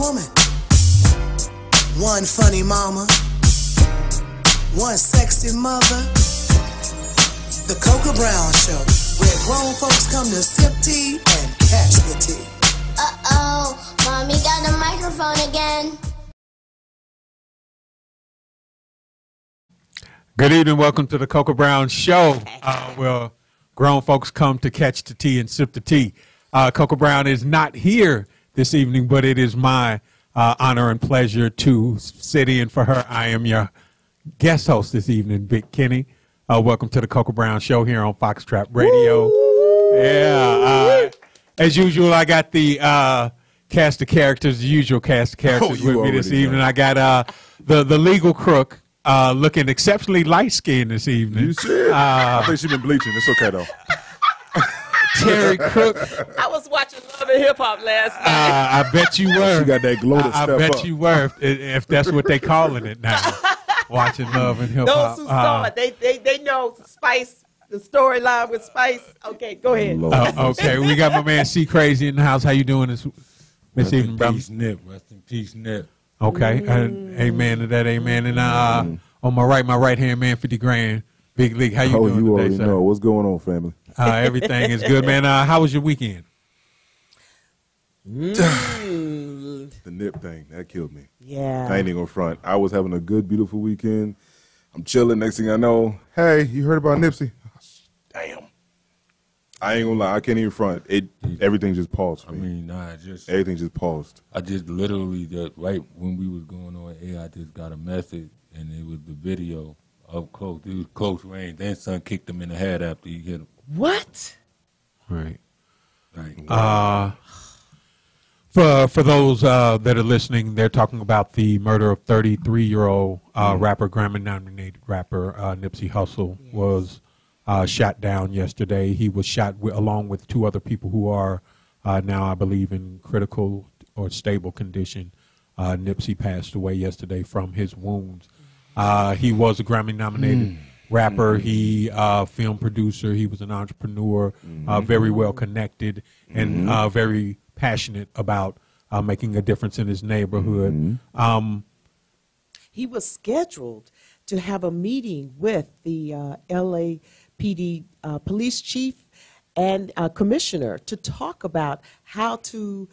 woman, one funny mama, one sexy mother. The Coca Brown Show, where grown folks come to sip tea and catch the tea. Uh-oh, Mommy got the microphone again. Good evening, welcome to the Coca Brown Show, where grown folks come to catch the tea and sip the tea. Coca Brown is not here this evening, but it is my honor and pleasure to sit in for her. I am your guest host this evening, Big Kenny. Welcome to the Coca Brown Show here on Foxtrot Radio. Woo! Yeah, as usual, I got the cast of characters, the usual cast of characters with me this evening. I got the legal crook. Looking exceptionally light-skinned this evening. You should. I think she's been bleaching. It's okay, though. Terry Crook. I was watching Love and Hip Hop last night. I bet you were. She got that glow to I step bet up. you were, if that's what they calling it now. Watching Love and Hip Hop. Those who saw it, they know Spice, the storyline with Spice. Okay, go ahead. Okay, we got my man C Crazy in the house. How you doing this evening, brother? Rest in peace, Nip. Okay, amen to that, amen. And on my right hand man, 50 grand, Big League. How you doing you today, already sir? know. What's going on, family? Everything is good, man. How was your weekend? The Nip thing, that killed me. Yeah. I ain't even gonna front. I was having a good, beautiful weekend. I'm chilling. Next thing I know, hey, you heard about Nipsey? Damn. I ain't gonna lie. I can't even front. Everything just paused for me. Everything just paused. I just literally, right when we was going on air, I just got a message, and it was the video up close. It was close range. Then son kicked him in the head after he hit him. What? Right. Like, For those that are listening, they're talking about the murder of 33-year-old rapper, Grammy-nominated rapper Nipsey Hussle was shot down yesterday. He was shot along with two other people who are now, I believe, in critical or stable condition. Nipsey passed away yesterday from his wounds. He was a Grammy-nominated rapper. He film producer. He was an entrepreneur, very well connected, and very passionate about making a difference in his neighborhood. He was scheduled to have a meeting with the LAPD police chief and commissioner to talk about how to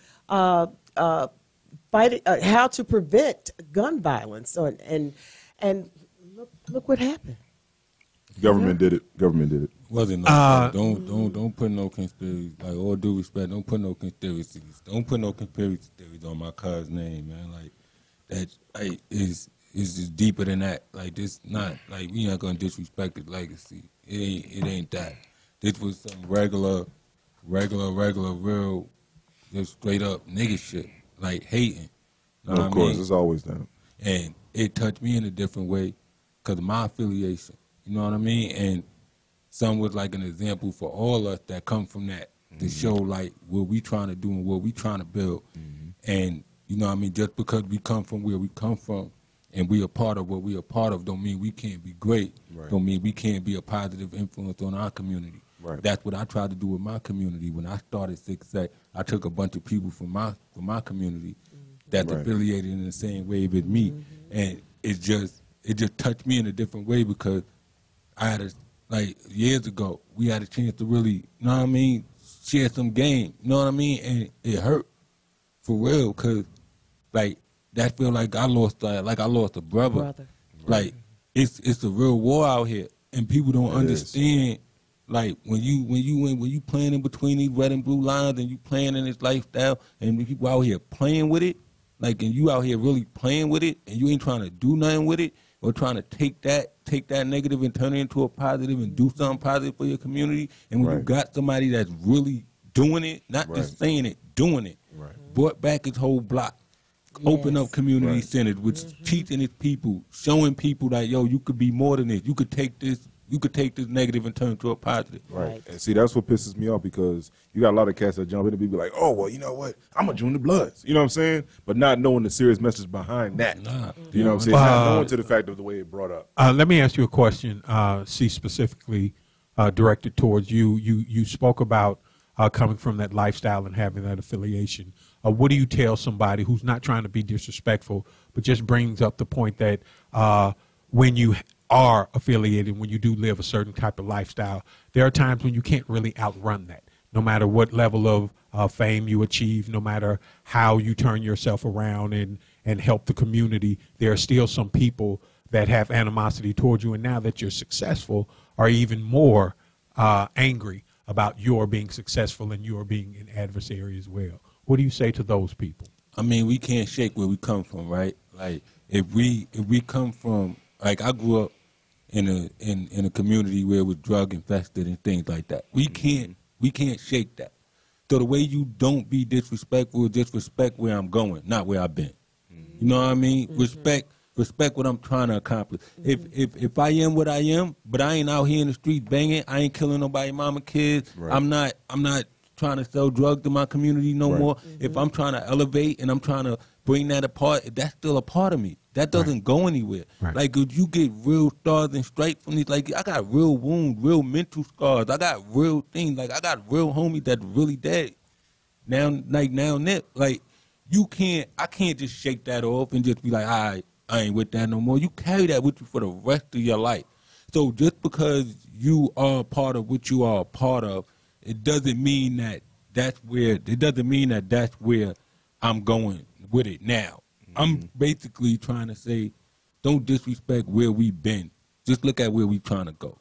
fight, how to prevent gun violence. And look what happened. Government did it. Government did it. wasn't no don't put no conspiracy. Like, all due respect, don't put no conspiracies. Don't put no conspiracy theories on my cousin's name, man. Like, that is just deeper than that. Like, this not like we not gonna disrespect his legacy. It ain't that. This was some regular, real, just straight up nigga shit. Like, hating. You know Of course, it's always that. And it touched me in a different way because of my affiliation. You know what I mean? And some was like an example for all us that come from that to show like what we trying to do and what we trying to build. And, you know what I mean, just because we come from where we come from and we a part of what we a part of don't mean we can't be great. Right. Don't mean we can't be a positive influence on our community. Right. That's what I tried to do with my community. When I started 6 I took a bunch of people from my community that's affiliated in the same way with me. And it just touched me in a different way because I had like years ago, we had a chance to really, you know what I mean, share some game, you know what I mean? And it hurt for real because like that feel like I lost a brother. Like it's a real war out here and people don't understand. Like when you playing in between these red and blue lines and you playing in this lifestyle and when people out here playing with it, like, and you out here really playing with it and you ain't trying to do nothing with it or trying to take that negative and turn it into a positive and do something positive for your community. And when you got somebody that's really doing it, not just saying it, doing it, brought back his whole block, open up community centers, which teaching his people, showing people that, yo, you could be more than this. You could take this negative and turn it to a positive. Right. And see, that's what pisses me off because you got a lot of cats that jump in and be like, oh, well, you know what? I'm going to join the Bloods. You know what I'm saying? But not knowing the serious message behind that. Nah. You know what I'm saying? Not knowing to the fact of the way it brought up. Let me ask you a question, C, specifically directed towards you. You spoke about coming from that lifestyle and having that affiliation. what do you tell somebody who's not trying to be disrespectful, but just brings up the point that when you are affiliated, when you do live a certain type of lifestyle, there are times when you can't really outrun that. No matter what level of fame you achieve, no matter how you turn yourself around and help the community, there are still some people that have animosity towards you. And now that you're successful, are even more angry about your being successful and your being an adversary as well. What do you say to those people? I mean, we can't shake where we come from, right? Like if we come from, like I grew up in a community where it was drug infested and things like that. We can't shake that. So the way you don't be disrespectful is just respect where I'm going, not where I've been. You know what I mean? Respect what I'm trying to accomplish. If I am what I am, but I ain't out here in the street banging, I ain't killing nobody, mama, kids. Right. I'm not trying to sell drugs to my community no more. If I'm trying to elevate and I'm trying to bring that apart, that's still a part of me. That doesn't go anywhere. Right. Like, if you get real stars and stripes from these, like, I got real wounds, real mental scars. I got real things. Like, I got real homies that really dead. Now, Nip, like, I can't just shake that off and just be like, all right, I ain't with that no more. You carry that with you for the rest of your life. So just because you are a part of what you are a part of, it doesn't mean that that's where I'm going with it now. I'm basically trying to say, don't disrespect where we've been. Just look at where we're trying to go.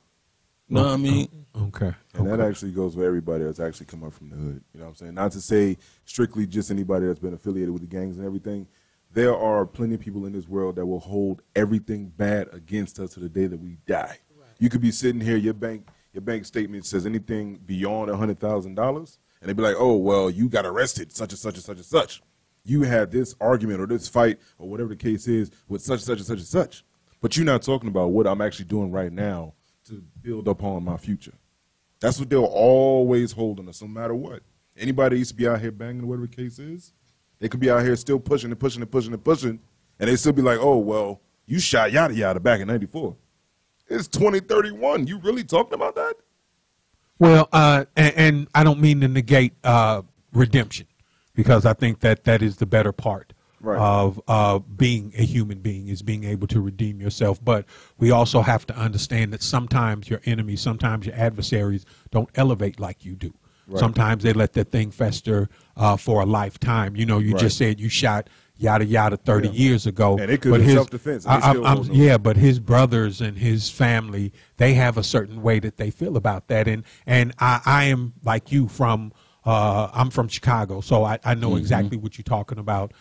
You know what I mean? Okay. And that actually goes for everybody that's actually come up from the hood. You know what I'm saying? Not to say strictly just anybody that's been affiliated with the gangs and everything. There are plenty of people in this world that will hold everything bad against us to the day that we die. Right. You could be sitting here, your bank statement says anything beyond $100,000, and they'd be like, oh, well, you got arrested, such and such and such and such. You had this argument or this fight or whatever the case is with such and such and such and such. But you're not talking about what I'm actually doing right now to build upon my future. That's what they'll always hold on us, no matter what. Anybody used to be out here banging, whatever the case is, they could be out here still pushing and pushing and pushing and pushing, and they still be like, oh, well, you shot yada yada back in 94. It's 2031. You really talking about that? Well, and I don't mean to negate redemption, because I think that is the better part of being a human being, is being able to redeem yourself. But we also have to understand that sometimes your enemies, sometimes your adversaries don't elevate like you do. Right. Sometimes they let that thing fester for a lifetime. You know, you just said you shot yada yada 30 years ago. And it could be self-defense. But his brothers and his family, they have a certain way that they feel about that. And I am like you I'm from Chicago, so I know exactly what you're talking about.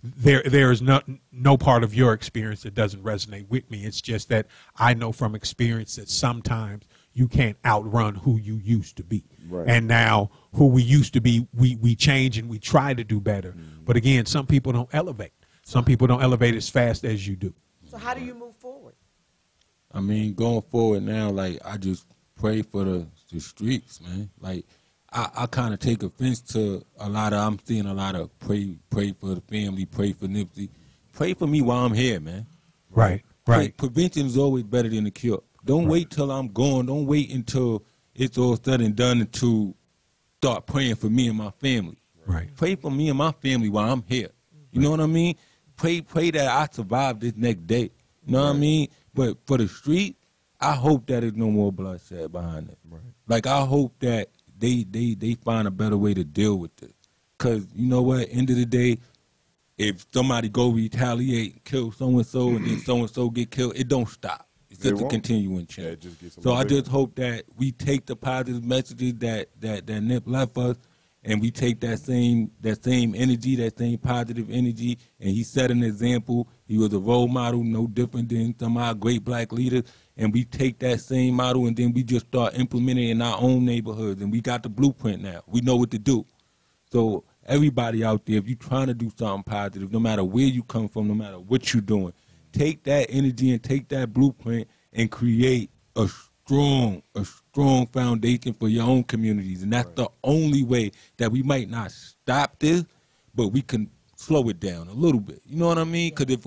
There is no part of your experience that doesn't resonate with me. It's just that I know from experience that sometimes you can't outrun who you used to be. Right. And now who we used to be, we change and we try to do better. But again, some people don't elevate. Some people don't elevate as fast as you do. So how do you move forward? I mean, going forward now, like, I just pray for the streets, man. Like, I kind of take offense to I'm seeing a lot of pray for the family, pray for Nipsey. Pray for me while I'm here, man. Right. Prevention is always better than the cure. Don't wait till I'm gone. Don't wait until it's all said and done to start praying for me and my family. Right. Pray for me and my family while I'm here. You know what I mean? Pray that I survive this next day. You know what I mean? But for the street, I hope that there's no more bloodshed behind it. Right. Like, I hope that they find a better way to deal with this. Because, you know what, end of the day, if somebody go retaliate and kill so-and-so and then so-and-so get killed, it don't stop. It's just a continuing chain. So I just hope that we take the positive messages that Nip left us, and we take that same energy, that same positive energy, and he set an example. He was a role model, no different than some of our great black leaders, and we take that same model and then we just start implementing it in our own neighborhoods, and we got the blueprint now. We know what to do. So everybody out there, if you're trying to do something positive, no matter where you come from, no matter what you're doing, take that energy and take that blueprint and create a strong foundation for your own communities. And that's the only way that we might not stop this, but we can slow it down a little bit. You know what I mean? Because if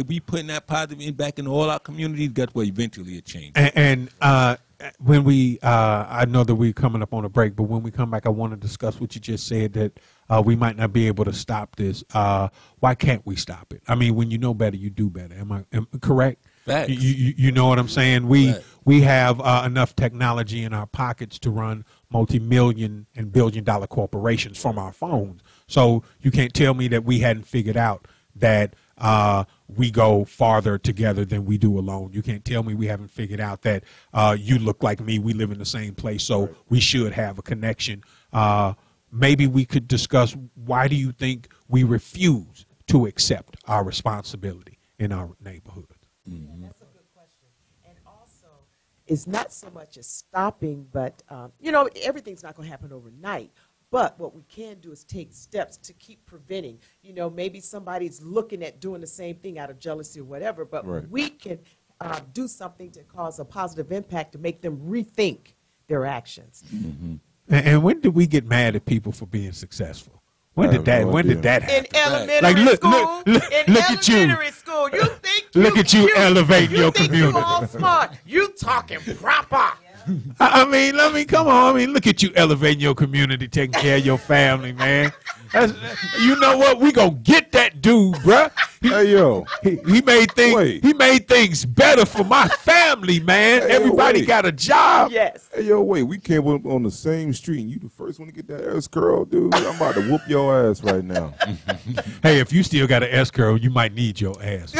we putting that positive back into all our communities, that's where eventually it changes. And when we, I know that we're coming up on a break, but when we come back, I want to discuss what you just said, that we might not be able to stop this. Why can't we stop it? I mean, when you know better, you do better. Am I correct? Facts. You know what I'm saying? We have enough technology in our pockets to run multi-million and billion-dollar corporations from our phones. So you can't tell me that we hadn't figured out that we go farther together than we do alone. You can't tell me we haven't figured out that you look like me, we live in the same place, so we should have a connection. Maybe we could discuss, why do you think we refuse to accept our responsibility in our neighborhood? That's a good question. And also, it's not so much as stopping, but, you know, everything's not going to happen overnight. But what we can do is take steps to keep preventing. You know, maybe somebody's looking at doing the same thing out of jealousy or whatever, but we can do something to cause a positive impact to make them rethink their actions. And when did we get mad at people for being successful? When did that happen? In elementary school, you think look at you elevating your community. You all smart. You talking proper. I mean, come on. I mean, look at you elevating your community, taking care of your family, man. You know what? We gonna get that dude, bruh. Hey, yo. He made things. Wait. He made things better for my family, man. Hey, Everybody wait. got a job. Yes. Hey, yo, wait, we came up on the same street, and you the first one to get that S curl, dude. I'm about to whoop your ass right now. Hey, if you still got an S curl, you might need your ass.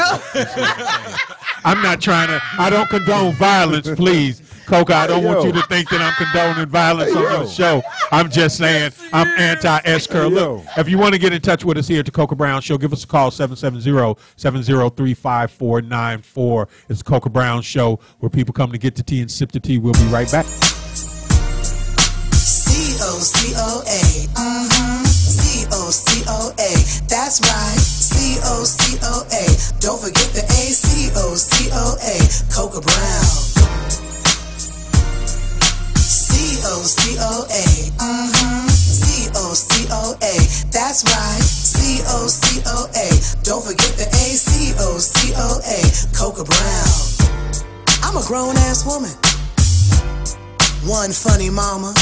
I'm not trying to. I don't condone violence, please, Coca. I don't want you to think that I'm condoning violence on your show. I'm just saying I'm anti-S curl. Look, if you want to get in touch with us here at the Coca Brown Show, give us a call, 770-703-5494. It's the Coca Brown Show, where people come to get the tea and sip the tea. We'll be right back. C-O-C-O-A. C-O-C-O-A. That's right. C-O-C-O-A. Don't forget the A. C-O-C-O-A. Coca Brown. C-O-C-O-A. C-O-C-O-A. That's right. C-O-C-O-A. Don't forget the A. C-O-C-O-A. Coca Brown. I'm a grown-ass woman. One funny mama.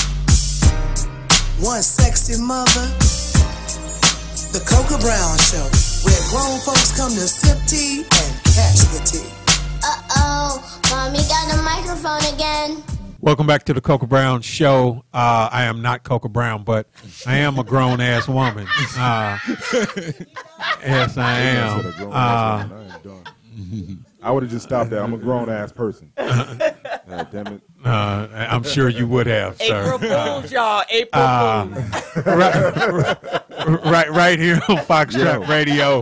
One sexy mother. The Coca Brown Show, where grown folks come to sip tea and catch the tea. Uh-oh, Mommy got the microphone again. Welcome back to the Coca Brown Show. I am not Coca Brown, but I am a grown-ass woman. Yes, I am. I would have just stopped there. I'm a grown-ass person. Damn it. I'm sure you would have, sir. April Fools, y'all. April Fools. Right here on Foxtrot Radio,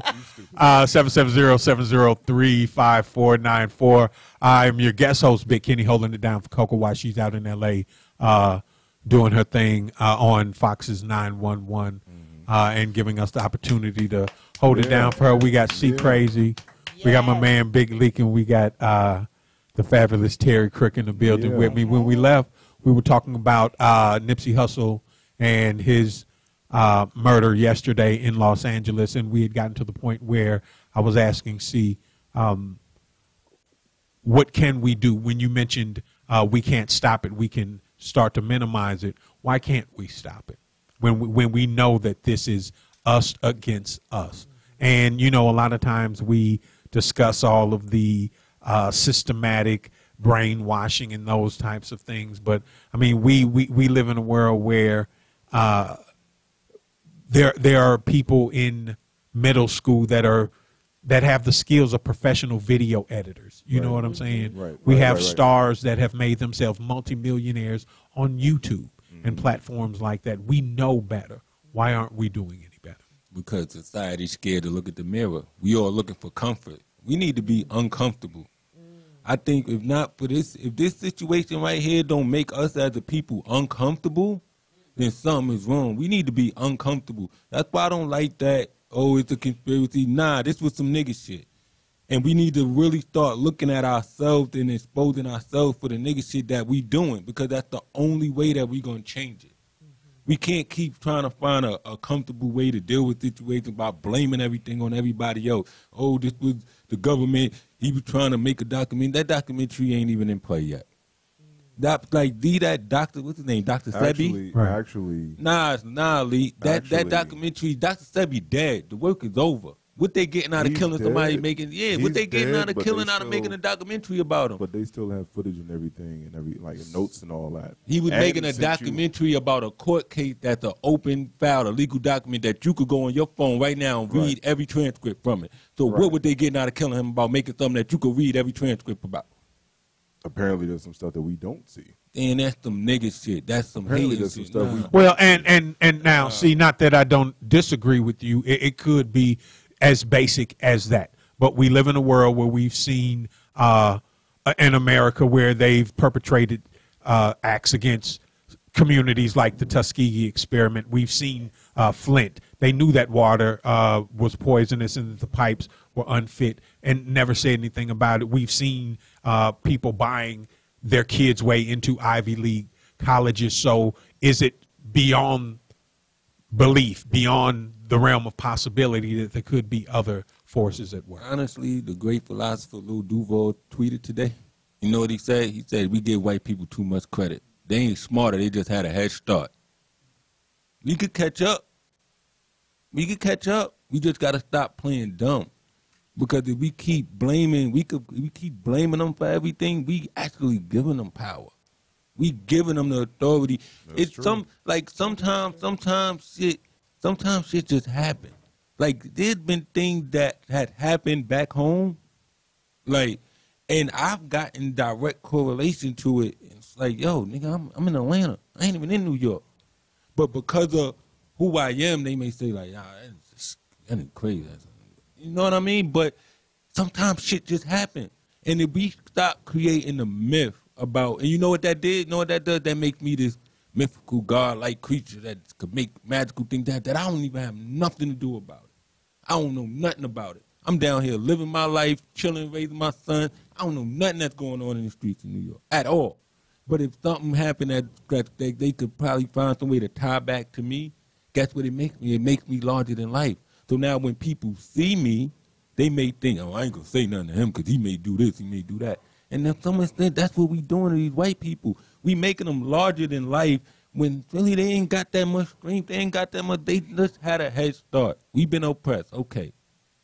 770-703-5494. I'm your guest host, Big Kenny, holding it down for Coca while she's out in L.A. Doing her thing on Fox's 911 and giving us the opportunity to hold it down for her. We got C Crazy. We got my man Big Leak, and we got the fabulous Terry Crook in the building with me. When we left, we were talking about Nipsey Hussle and his murder yesterday in Los Angeles, and we had gotten to the point where I was asking C, what can we do? When you mentioned we can't stop it, we can start to minimize it. Why can't we stop it when we know that this is us against us? And, you know, a lot of times we discuss all of the systematic brainwashing and those types of things. But, I mean, we live in a world where there are people in middle school that have the skills of professional video editors. You know what I'm saying? We have stars that have made themselves multimillionaires on YouTube and platforms like that. We know better. Why aren't we doing any better? Because society's scared to look at the mirror. We all looking for comfort. We need to be uncomfortable. I think if not for this, if this situation right here don't make us as a people uncomfortable, then something is wrong. We need to be uncomfortable. That's why I don't like that, oh, it's a conspiracy. Nah, this was some nigga shit. And we need to really start looking at ourselves and exposing ourselves for the nigga shit that we doing, because that's the only way that we going to change it. We can't keep trying to find a comfortable way to deal with situations by blaming everything on everybody else. Oh, this was the government. He was trying to make a document. That documentary ain't even in play yet. That like that doctor, what's his name? Dr. Sebi? Actually. Nah, Lee. That documentary, Dr. Sebi dead. The work is over. What they getting out of killing somebody making what they getting out of killing out of making a documentary about him. But they still have footage and everything and like notes and all that. He was making a documentary about a court case that's an open file, a legal document that you could go on your phone right now and read every transcript from it. So what were they getting out of killing him about making something that you could read every transcript about? Apparently there's some stuff that we don't see. And that's some nigga shit. That's some hater shit. Well, and now, see, not that I don't disagree with you. It could be as basic as that. But we live in a world where we've seen in America where they've perpetrated acts against communities like the Tuskegee experiment. We've seen Flint. They knew that water was poisonous and that the pipes were unfit and never said anything about it. We've seen people buying their kids' way into Ivy League colleges. So is it beyond belief, beyond the realm of possibility that there could be other forces at work? Honestly, the great philosopher Lou Duval tweeted today. You know what he said? He said, we give white people too much credit. They ain't smarter. They just had a head start. We could catch up. We could catch up. We just got to stop playing dumb. Because if we keep blaming, we keep blaming them for everything, we actually giving them power. We giving them the authority. That's true. Sometimes shit just happen. Like there's been things that had happened back home, like, and I've gotten direct correlation to it. It's like, yo, nigga, I'm in Atlanta. I ain't even in New York. But because of who I am, they may say like, that ain't crazy. You know what I mean? But sometimes shit just happen. And if we stop creating a myth about, and you know what that did? You know what that does? That makes me this mythical god-like creature that could make magical things that I don't even have nothing to do about it. I don't know nothing about it. I'm down here living my life, chilling, raising my son. I don't know nothing that's going on in the streets of New York at all. But if something happened that they could probably find some way to tie back to me, guess what it makes me? It makes me larger than life. So now when people see me, they may think, oh, I ain't going to say nothing to him because he may do this, he may do that. And then someone said that's what we doing to these white people. We making them larger than life when really they ain't got that much strength. They ain't got that much. They just had a head start. We've been oppressed. Okay.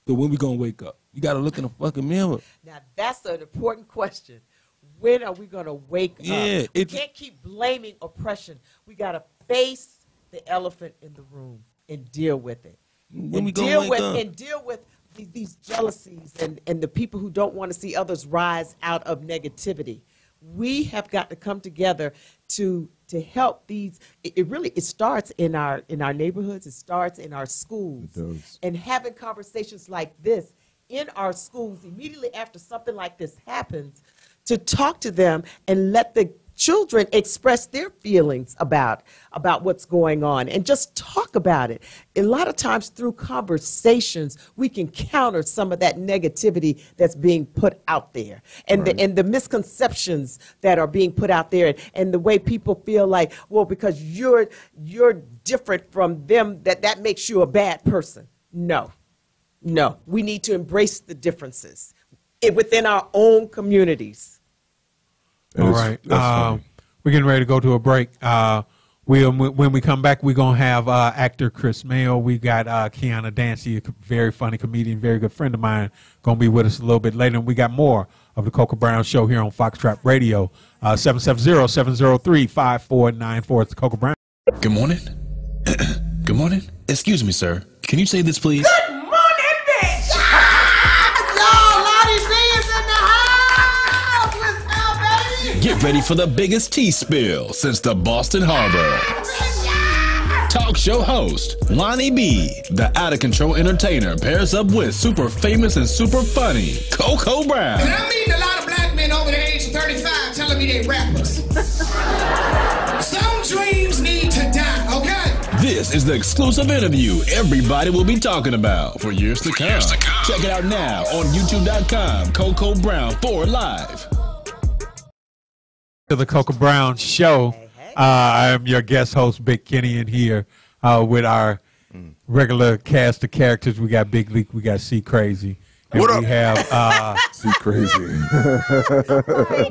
So when we going to wake up? You got to look in the fucking mirror. Now, that's an important question. When are we going to wake up? We can't keep blaming oppression. We got to face the elephant in the room and deal with it. And deal with these jealousies and the people who don't want to see others rise out of negativity. We have got to come together to help these. It starts in our neighborhoods. It starts in our schools. It does. And having conversations like this in our schools immediately after something like this happens, to talk to them and let the children express their feelings about what's going on and just talk about it. A lot of times through conversations, we can counter some of that negativity that's being put out there and the misconceptions that are being put out there and the way people feel like, well, because you're different from them, that makes you a bad person. No, we need to embrace the differences within our own communities. All right. We're getting ready to go to a break. When we come back, we're going to have actor Chris Mayo. We got Kiana Dancy, a very funny comedian, very good friend of mine, going to be with us a little bit later. And we got more of the Coca Brown Show here on Foxtrot Radio, 770-703-5494. It's the Coca Brown. Good morning. Good morning. Excuse me, sir. Can you say this, please? Good morning, bitch! Y'all, Lottie B is in the house! What's up, baby? Get ready for the biggest tea spill since the Boston Harbor. Talk show host Lonnie B, the out-of-control entertainer, pairs up with super famous and super funny Coco Brown. And I'm meeting a lot of black men over the age of 35 telling me they rappers. Some dreams need to die, okay? This is the exclusive interview everybody will be talking about for years to come. Check it out now on youtube.com, Coco Brown 4 Live. To the Coca Brown Show. I am your guest host, Big Kenny, in here with our regular cast of characters. We got Big Leak, we got C Crazy. And What up? We have C Crazy.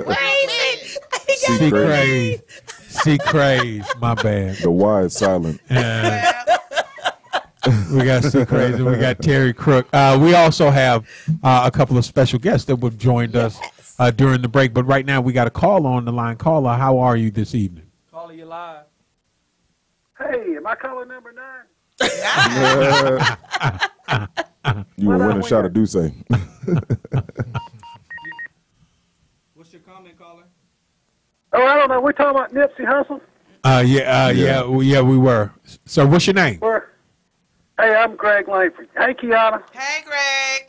Crazy. C crazy. C craze. My bad. The Y is silent. We got C crazy. We got Terry Crook. We also have a couple of special guests that would have joined us during the break. But right now we got a caller on the line. Caller, how are you this evening? Caller, you live. Hey, am I calling number 9? You will win a shot of Douce. What's your comment, caller? Oh, I don't know. We're talking about Nipsey Hussle. Yeah, we were. So, what's your name? Hey, I'm Greg Langford. Hey, Kiana. Hey, Greg.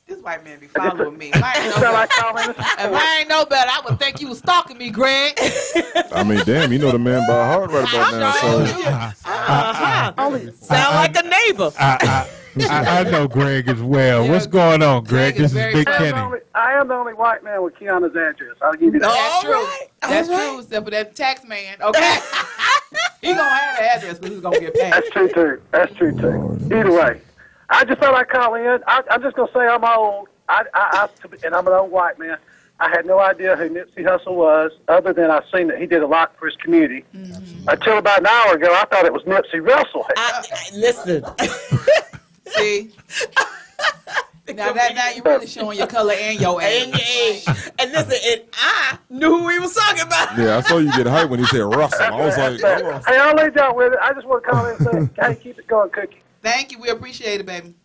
This white man be following me. If I ain't know better, I would think you was stalking me, Greg. I mean, damn, you know the man by heart right about now. So. Sound like a neighbor. I know Greg as well. What's going on, Greg? This is Big Kenny. I am the only white man with Kiana's address. I'll give you that. That's true. That's true, except for that tax man. Okay. He gonna have the address because he's gonna get paid. That's true, too. That's true, too. Either way. I just thought I'd call in. I'm just going to say I'm old, and I'm an old white man. I had no idea who Nipsey Hussle was, other than I've seen that he did a lot for his community. Mm-hmm. Until about an hour ago, I thought it was Nipsey Russell. Listen. See? Now you're really showing your color and your age. And listen, and I knew who he was talking about. Yeah, I saw you get hyped when he said Russell. I was like, oh. Hey, I'll leave y'all with it. I just want to call in and say, hey, keep it going, Cookie. Thank you. We appreciate it, baby.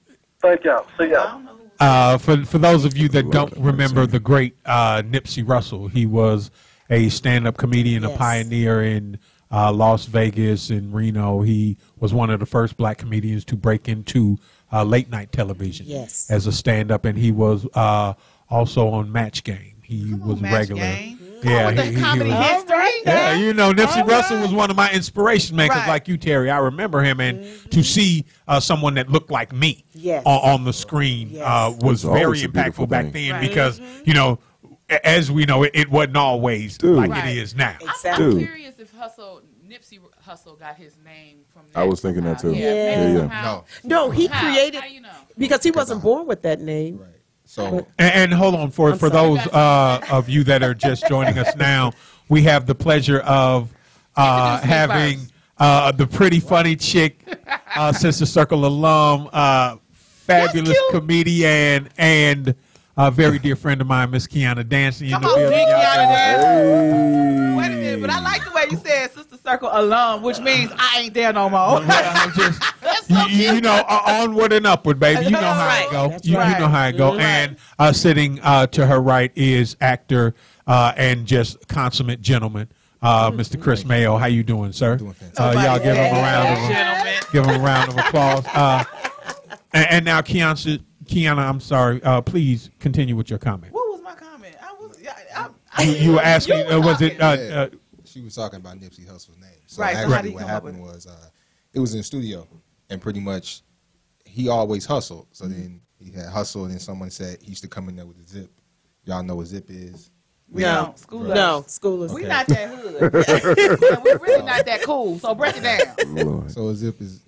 Thank y'all. See y'all. For those of you that don't remember the great Nipsey Hussle, he was a stand-up comedian, a pioneer in Las Vegas and Reno. He was one of the first black comedians to break into late-night television as a stand-up, and he was also on Match Game. He was regular. Game. Yeah, comedy history. Yeah, you know, Nipsey Hussle was one of my inspirations, man. Because like you, Terry, I remember him, and to see someone that looked like me on the screen was very impactful back then. Because you know, as we know, it wasn't always like it is now. I'm curious if Nipsey Hussle got his name from that. I was thinking that too. No, he created because he wasn't born with that name. Right. So and hold on for those of you that are just joining us now, we have the pleasure of having the pretty funny chick, Sister Circle alum, fabulous comedian, and a very dear friend of mine, Miss Kiana Dancing. Come on, Kiana. Wait a minute, but I like the way you said Sister Circle alum, which means I ain't there no more. You know, onward and upward, baby. You know how it go. You know how it go. And sitting to her right is actor and just consummate gentleman, Mr. Chris Mayo. How you doing, sir? Doing fantastic. Y'all give him a round of applause. And now, Kiana, I'm sorry. Please continue with your comment. What was my comment? You were asking, was it? She was talking about Nipsey Hussle's name. So right. actually what happened was it was in the studio, and pretty much he always hustled. So then he had hustle, and then someone said he used to come in there with a zip. Y'all know what zip is? No, schoolers. We're not that hood. We're really not that cool. So break it down. So a zip is,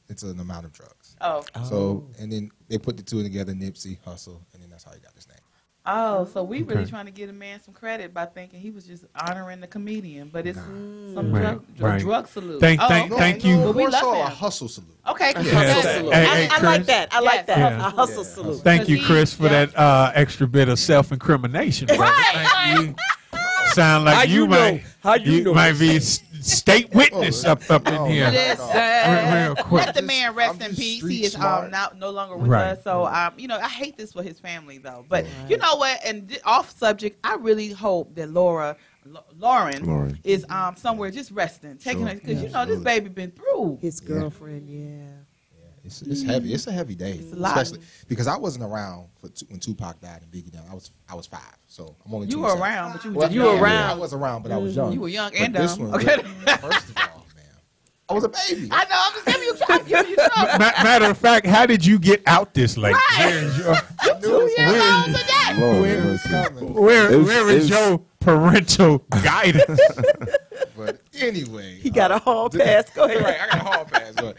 it's an amount of drugs. Oh. So, and then they put the two together, Nipsey Hussle, and then that's how he got his name. Oh, so we really trying to give a man some credit by thinking he was just honoring the comedian, but it's some drug salute. Thank you. Well, we love a hustle salute. Okay, hustle salute. I like that. I like that. A hustle salute. Thank you, Chris, for that extra bit of self-incrimination. Right. You sound like you might be state witness up in here. Real quick. Let the man rest in peace. He is no longer with us. So I hate this for his family though. But you know what? And off subject, I really hope that Lauren is somewhere just resting, taking her, because this baby been through. His girlfriend, It's heavy. It's a heavy day, especially because I wasn't around when Tupac died and Biggie died. I was 5, so I'm only. You were around, but you were around. I was around, but I was young. You were young and dumb. Okay. First of all, man, I was a baby. I know. I'm just giving you time. Matter of fact, how did you get out this late? Right. You're 2 years old today. Where is your parental guidance? But anyway, he got a hall pass. Go ahead. Right, I got a hall pass. But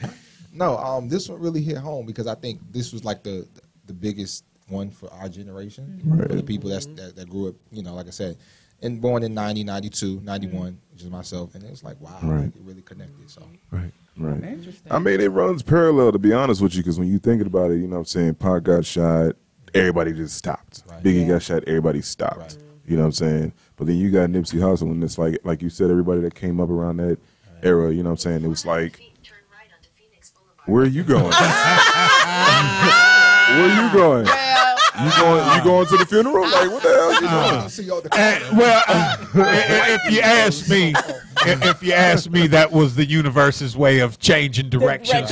no, this one really hit home because I think this was like the biggest one for our generation, for the people that grew up, you know, like I said, and born in 90, 92, 91, which is myself, and it was like, wow, like, it really connected. So Right. I mean, it runs parallel, to be honest with you, because when you thinking about it, you know what I'm saying, Pac got shot, everybody just stopped. Biggie got shot, everybody stopped. You know what I'm saying? But then you got Nipsey Hussle, and it's like you said, everybody that came up around that era, you know what I'm saying, it was like, where are you going? Where are you going? You going to the funeral? Like, what the hell you doing? If you ask me, that was the universe's way of changing directions.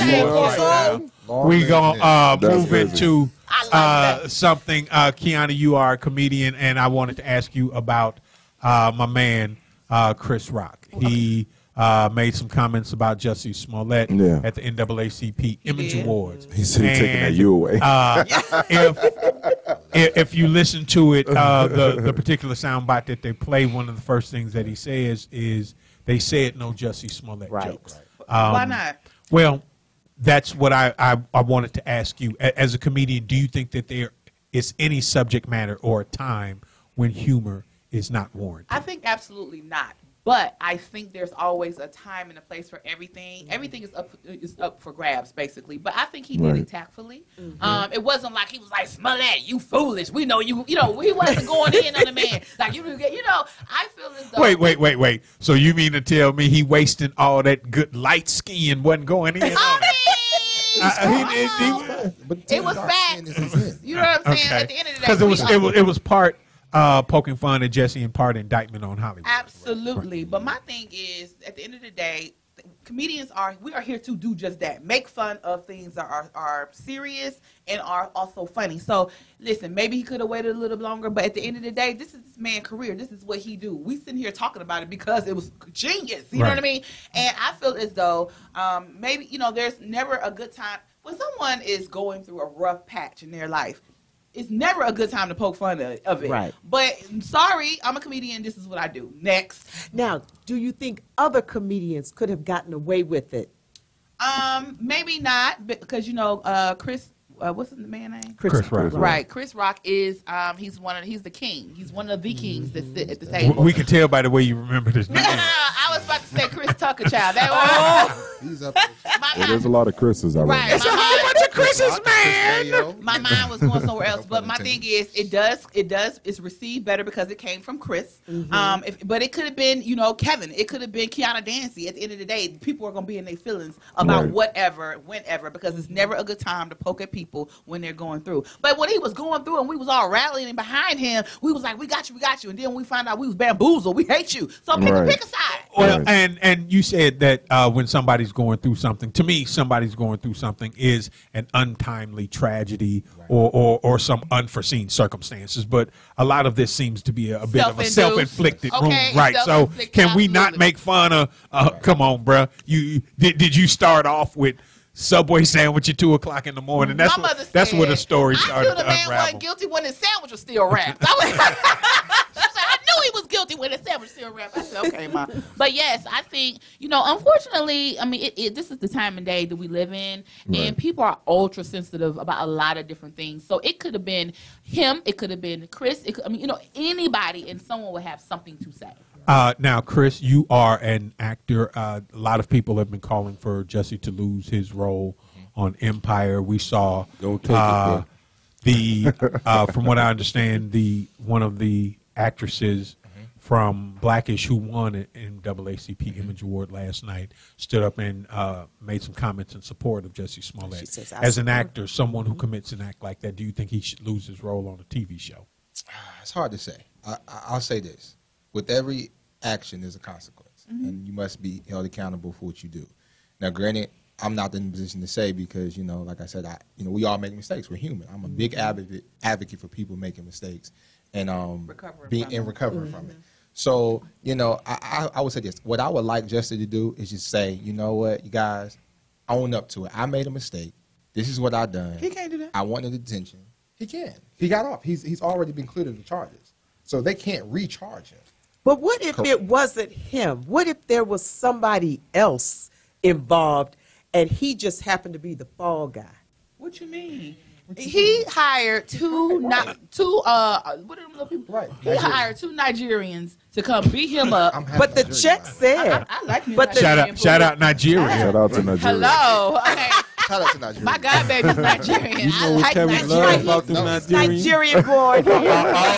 We gonna move into something. Kiana, you are a comedian, and I wanted to ask you about my man Chris Rock. He made some comments about Jussie Smollett at the NAACP Image Awards. He said he's taking that you away. If you listen to it, the particular soundbite that they play, one of the first things that he says is, they said no Jussie Smollett jokes. Why not? Well, that's what I wanted to ask you. As a comedian, do you think that there is any subject matter or a time when humor is not warranted? I think absolutely not. But I think there's always a time and a place for everything. Everything is up for grabs, basically. But I think he did it tactfully. It wasn't like he was like, Smollett, you foolish. We know you. You know, he wasn't going in on the man. Like, you know, I feel as though. Wait. So you mean to tell me he wasting all that good light skin wasn't going in on it? It was facts. You know what I'm saying? At the end of the day, because it was part poking fun at Jesse and part indictment on Hollywood. Absolutely. But my thing is, at the end of the day, comedians we are here to do just that. Make fun of things that are serious and are also funny. So listen, maybe he could have waited a little longer, but at the end of the day, this is this man's career. This is what he do. We sitting here talking about it because it was genius. You know what I mean? And I feel as though maybe, you know, there's never a good time when someone is going through a rough patch in their life. It's never a good time to poke fun of it. Right. But sorry, I'm a comedian. This is what I do. Next. Now, do you think other comedians could have gotten away with it? Maybe not, because, you know, Chris, what's the man's name? Chris Rock. Right. Chris Rock is he's the king. He's one of the kings that sit at the table. We can tell by the way you remember his name. I was about to say Chris Tucker, child. He's up. There's a lot of Chris's already. Right. There's a whole bunch of Chris's, man. My mind was going somewhere else, but my thing is, it's received better because it came from Chris. But it could have been, you know, Kevin. It could have been Kiana Dancy. At the end of the day, people are going to be in their feelings about whatever, whenever, because it's never a good time to poke at people when they're going through. But when he was going through and we was all rallying behind him, we was like, we got you. And then we found out we was bamboozled. We hate you. So pick a side. Well, and you said that when somebody's going through something, to me, somebody's going through something is an untimely tragedy or some unforeseen circumstances. But a lot of this seems to be a bit of a self-inflicted wound, right? So can we not make fun of? Come on, bruh. Did you start off with Subway sandwich at 2 o'clock in the morning? That's where the story started to unravel. I knew the man wasn't guilty when his sandwich was still wrapped. I knew he was guilty when his sandwich was still wrapped. I said, okay, Ma. But yes, I think, you know, unfortunately, I mean, this is the time and day that we live in, and people are ultra sensitive about a lot of different things. So it could have been him, it could have been Chris, you know, anybody, and someone would have something to say. Now, Chris, you are an actor. A lot of people have been calling for Jussie to lose his role on Empire. We saw from what I understand, one of the actresses from Blackish who won an NAACP Image Award last night stood up and made some comments in support of Jussie Smollett. Says, as an actor, someone who commits an act like that, do you think he should lose his role on a TV show? It's hard to say. I'll say this. With every action, there's a consequence, and you must be held accountable for what you do. Now, granted, I'm not in a position to say because, you know, like I said, we all make mistakes. We're human. I'm a big advocate for people making mistakes and recovering from it. So, you know, I would say this. What I would like Jussie to do is just say, you know what, you guys, own up to it. I made a mistake. This is what I done. He can't do that. I wanted attention. He can. He got off. He's already been cleared of the charges. So they can't recharge him. But what if it wasn't him? What if there was somebody else involved and he just happened to be the fall guy? What you mean? He hired what are them little people? Right. He hired 2 Nigerians to come beat him up. But the check said. I like me. Shout out Nigeria. Shout out to Nigeria. Hello. Okay. Shout out to Nigeria. My god baby's Nigerian. You know what Terry love about them Nigerians? Nigerian boy.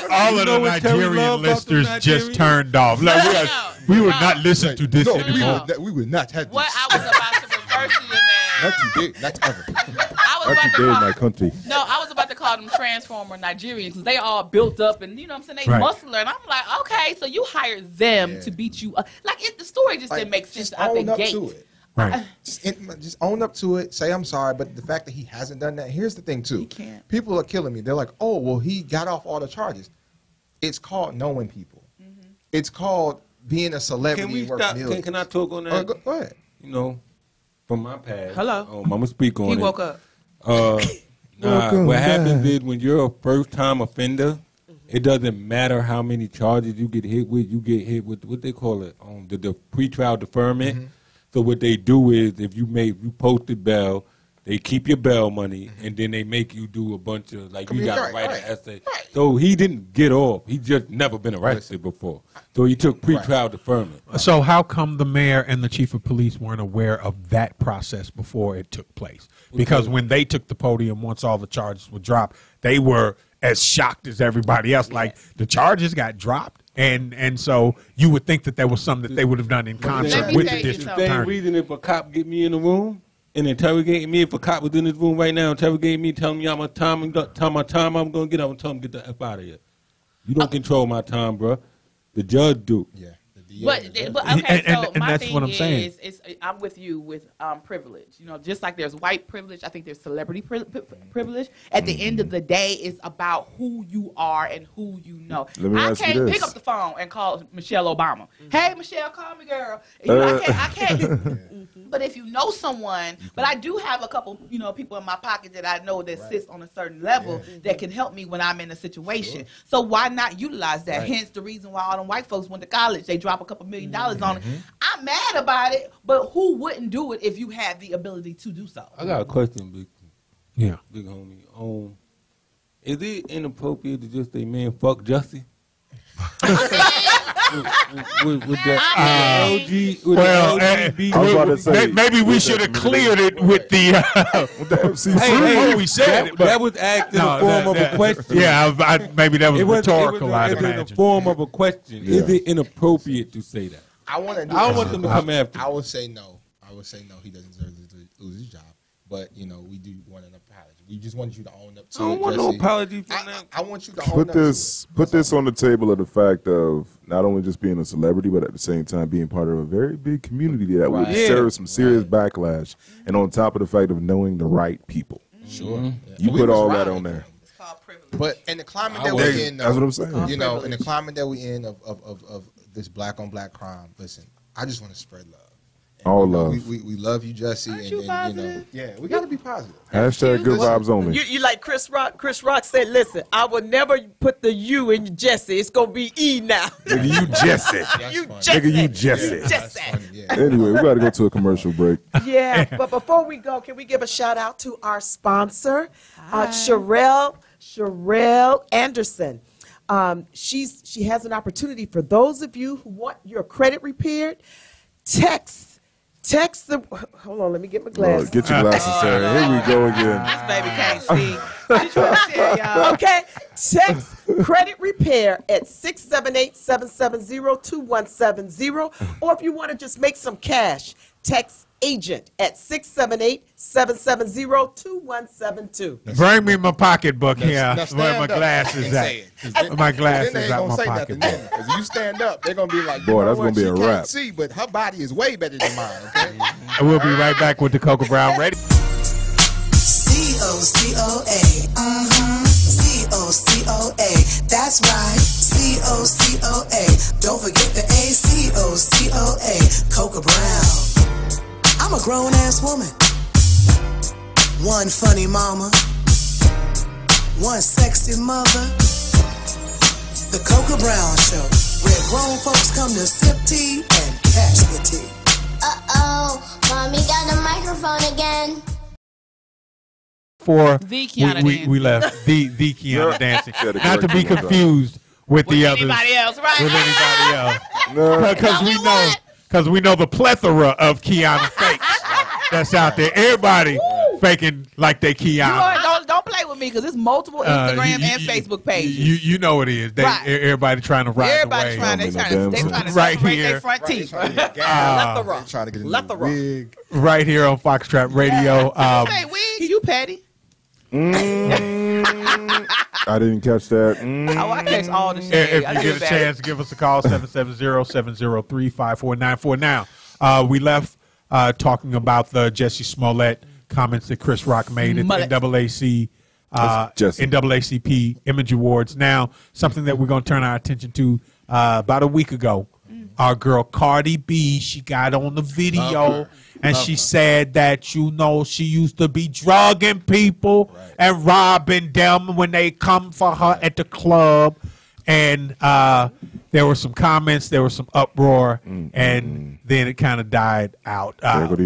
All of the Nigerian listeners just turned off. Like, we would not listen to this anymore. We would not have this. What I was about to refer to them as. Not you did. Not ever. Not you did, my country. No, I was about to call them Transformer Nigerians because they all built up and you know what I'm saying, they muscular. And I'm like, okay, so you hired them to beat you up. Like the story just didn't make sense out the gate. To it. Right. Just own up to it. Say I'm sorry, but the fact that he hasn't done that. Here's the thing too. He can't. People are killing me. They're like, oh, well, he got off all the charges. It's called knowing people. Mm-hmm. It's called being a celebrity. Can we stop? Can I talk on that? Go ahead. You know, from my past. Hello. I'm gonna speak on it. He woke up. What happens is when you're a first-time offender, it doesn't matter how many charges you get hit with. You get hit with what they call it, the pretrial deferment. Mm-hmm. So what they do is, if you posted bail, they keep your bail money, and then they make you do a bunch of you got to write an essay. Right. So he didn't get off. He just never been arrested before. So he took pretrial deferment. So how come the mayor and the chief of police weren't aware of that process before it took place? Because when they took the podium, once all the charges were dropped, they were as shocked as everybody else. Like, the charges got dropped. And so you would think that there was something that they would have done in concert with the district attorney. The same reason if a cop get me in the room and interrogating me, if a cop was in this room right now interrogating me, telling me my time I'm going to get, I'm going to tell him get the F out of here. You don't control my time, bro. The judge do. Yeah. But okay, so and my that's thing what I'm saying. is I'm with you with privilege. You know, just like there's white privilege, I think there's celebrity privilege. At the end of the day, it's about who you are and who you know. I can't pick up the phone and call Michelle Obama. Hey, Michelle, call me, girl. You know, I can't. But if you know someone, but I do have a couple, people in my pocket that I know that sits on a certain level that can help me when I'm in a situation. Sure. So why not utilize that? Right. Hence the reason why all them white folks went to college. They drop a couple $1 million on it. I'm mad about it, but who wouldn't do it if you had the ability to do so? I got a question, big homie. Is it inappropriate to just say, man, fuck Jussie? with the maybe we should have cleared it with the FCC. We said it, but that was asked in the form of a question. Yeah, maybe that was rhetorical. I imagine. In the form of a question. Yeah. Is it inappropriate to say that? I want them to come after. I would say no. He doesn't deserve to lose his job. But we do want an apology. We just want you to own up to it. I don't want no apology for that. I want you to own up to it. Put this on the table of the fact of not only just being a celebrity, but at the same time being part of a very big community that would serve some serious backlash. And on top of the fact of knowing the right people. Sure. Yeah. You put all that on there. It's called privilege. But in the climate that we're in, that's what I'm saying. In the climate that we're in of this black on black crime, listen, I just want to spread love. All love. We love you, Jussie, and we got to be positive. Hashtag good vibes only. You like Chris Rock? Chris Rock said, "Listen, I will never put the U in Jussie. It's gonna be E now." Nigga, you Jussie. You Jussie. Nigga, you Jussie. Jussie. Anyway, we got to go to a commercial break. Yeah, but before we go, can we give a shout out to our sponsor, Sherelle Anderson. She has an opportunity for those of you who want your credit repaired. Text the. Hold on, let me get my glasses. Get your glasses, Sarah. Here we go again. This baby can't see. What you want to say, y'all? Okay, text credit repair at 678-770-2170. Or if you want to just make some cash, text agent at 678-770-2172. Bring me my pocketbook here. Where my glasses at? My glasses out my pocket. If you stand up, they're gonna be like, boy, that's gonna be a wrap. Can't see, but her body is way better than mine. Okay. And we'll be right back with the Cocoa Brown Radio. COCOA. COCOA. That's right. COCOA. Don't forget the ACOCOA. Cocoa Brown. I'm a grown-ass woman. One funny mama. One sexy mother. The Cocoa Brown Show, where grown folks come to sip tea and cash the tea. Uh-oh, Mommy got a microphone again. before Keanu we left. The Keanu dancing. Yeah, the Not to be correct confused with the others. Anybody else, right? With anybody else. No. Because we know the plethora of Keanu fakes that's out there. Everybody faking like they Keanu. Don't play with me because there's multiple Instagram and Facebook pages. You know it is. Everybody trying to ride Everybody the trying wave. to Right separate here. their front teeth. Trying to get in the wig. Right here on Foxtrot Radio. Say wig, you petty. I didn't catch that. Oh, I catch all the shit. If you get a chance, give us a call, 770-703-5494. Now, we left talking about the Jussie Smollett comments that Chris Rock made at the NAACP Image Awards. Now, something that we're going to turn our attention to about a week ago. Our girl Cardi B, she got on the video and she said that, she used to be drugging people and robbing them when they come for her at the club. And there were some comments, there was some uproar, and then it kind of died out.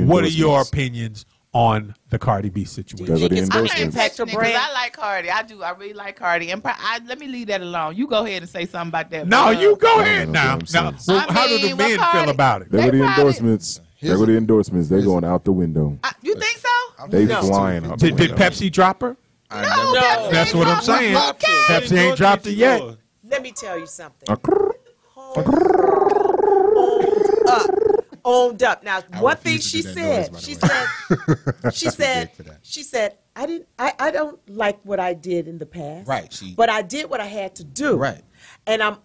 What are your opinions on the Cardi B situation? I'm passionate because I like Cardi. I do. I really like Cardi. And let me leave that alone. You go ahead and say something about that. No, you go ahead now. So how do the men feel about it? There go the endorsements. There go the endorsements. They're going out the window. You think so? They flying out the window. Did Pepsi drop her? No. That's what I'm saying. Pepsi ain't dropped it yet. Let me tell you something. Owned up. Now, one thing she said, I don't like what I did in the past. Right. But I did what I had to do. Right. And I'm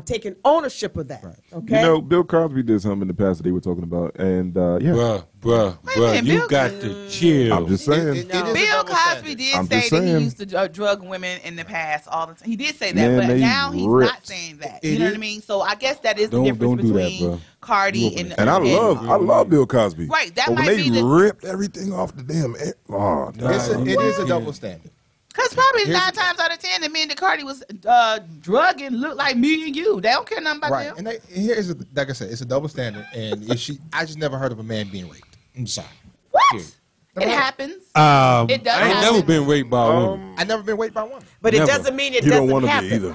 taking ownership of that. Right. Okay. You know, Bill Cosby did something in the past that they were talking about, and Bruh, you got to chill. I'm just saying. Bill Cosby did say that he used to drug women in the past all the time. He did say that, but now he's not saying that. You know what I mean? So I guess that is the difference between Cardi and I love Bill Cosby. Right. That but might when be they ripped everything off the damn. It is a double standard. Because probably 9 times out of 10, the men that Cardi was drugging look like me and you. They don't care nothing about them. And like I said, it's a double standard. And I just never heard of a man being raped. I'm sorry. What? It happens. I It does ain't happen. never been raped by a woman. I never been raped by a woman. But it doesn't mean it doesn't happen.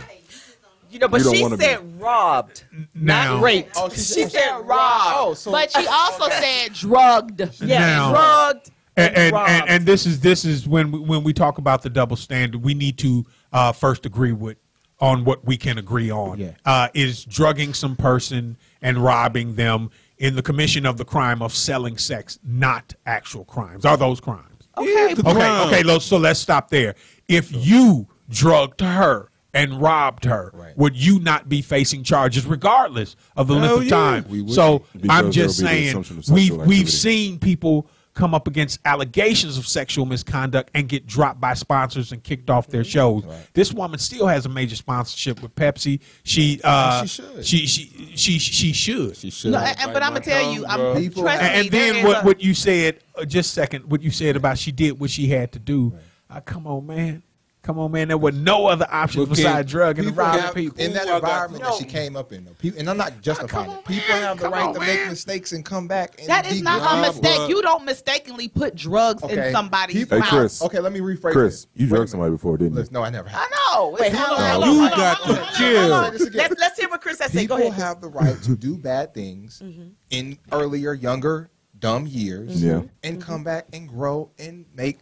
You don't want to be either. But she said robbed, not raped. Oh, she said robbed. But she also said drugged. Yeah, drugged. And this is when we talk about the double standard, we need to first agree on what we can agree on. Yeah. Is drugging some person and robbing them in the commission of the crime of selling sex not actual crimes? Are those crimes? Okay. Okay. So let's stop there. If you drugged her and robbed her, would you not be facing charges regardless of the length of time? So I'm just saying we've seen people come up against allegations of sexual misconduct and get dropped by sponsors and kicked off their shows. Right. This woman still has a major sponsorship with Pepsi. She should. No, but I'm gonna tell you, and then what you said, just a second, what you said about she did what she had to do. Come on, man. There were no other options besides drugging and robbing people. In that environment that she came up in, and I'm not justifying it. People have the right to make mistakes and come back. And that is not a mistake. You don't mistakenly put drugs in somebody's mouth. Chris. Okay, let me rephrase Chris, you drugged somebody before, didn't you? No, I never have. I know. Wait, You got to chill. Let's hear what Chris has to say. Go ahead. People have the right to do bad things in earlier, younger, dumb years, and come back and grow and make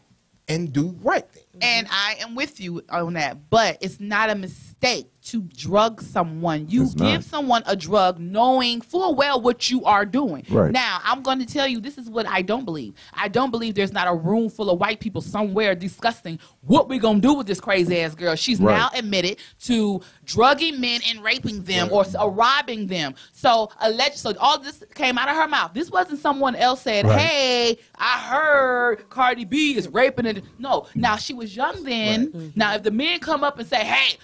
and do right things. And I am with you on that, but it's not a mistake to drug someone. You give someone a drug knowing full well what you are doing. Right. Now, I'm going to tell you, this is what I don't believe. I don't believe there's not a room full of white people somewhere discussing what we're going to do with this crazy-ass girl. She's now admitted to drugging men and raping them or robbing them. So all this came out of her mouth. This wasn't someone else said, hey, I heard Cardi B is raping it. No. Now, she was young then. Now, if the men come up and say, hey,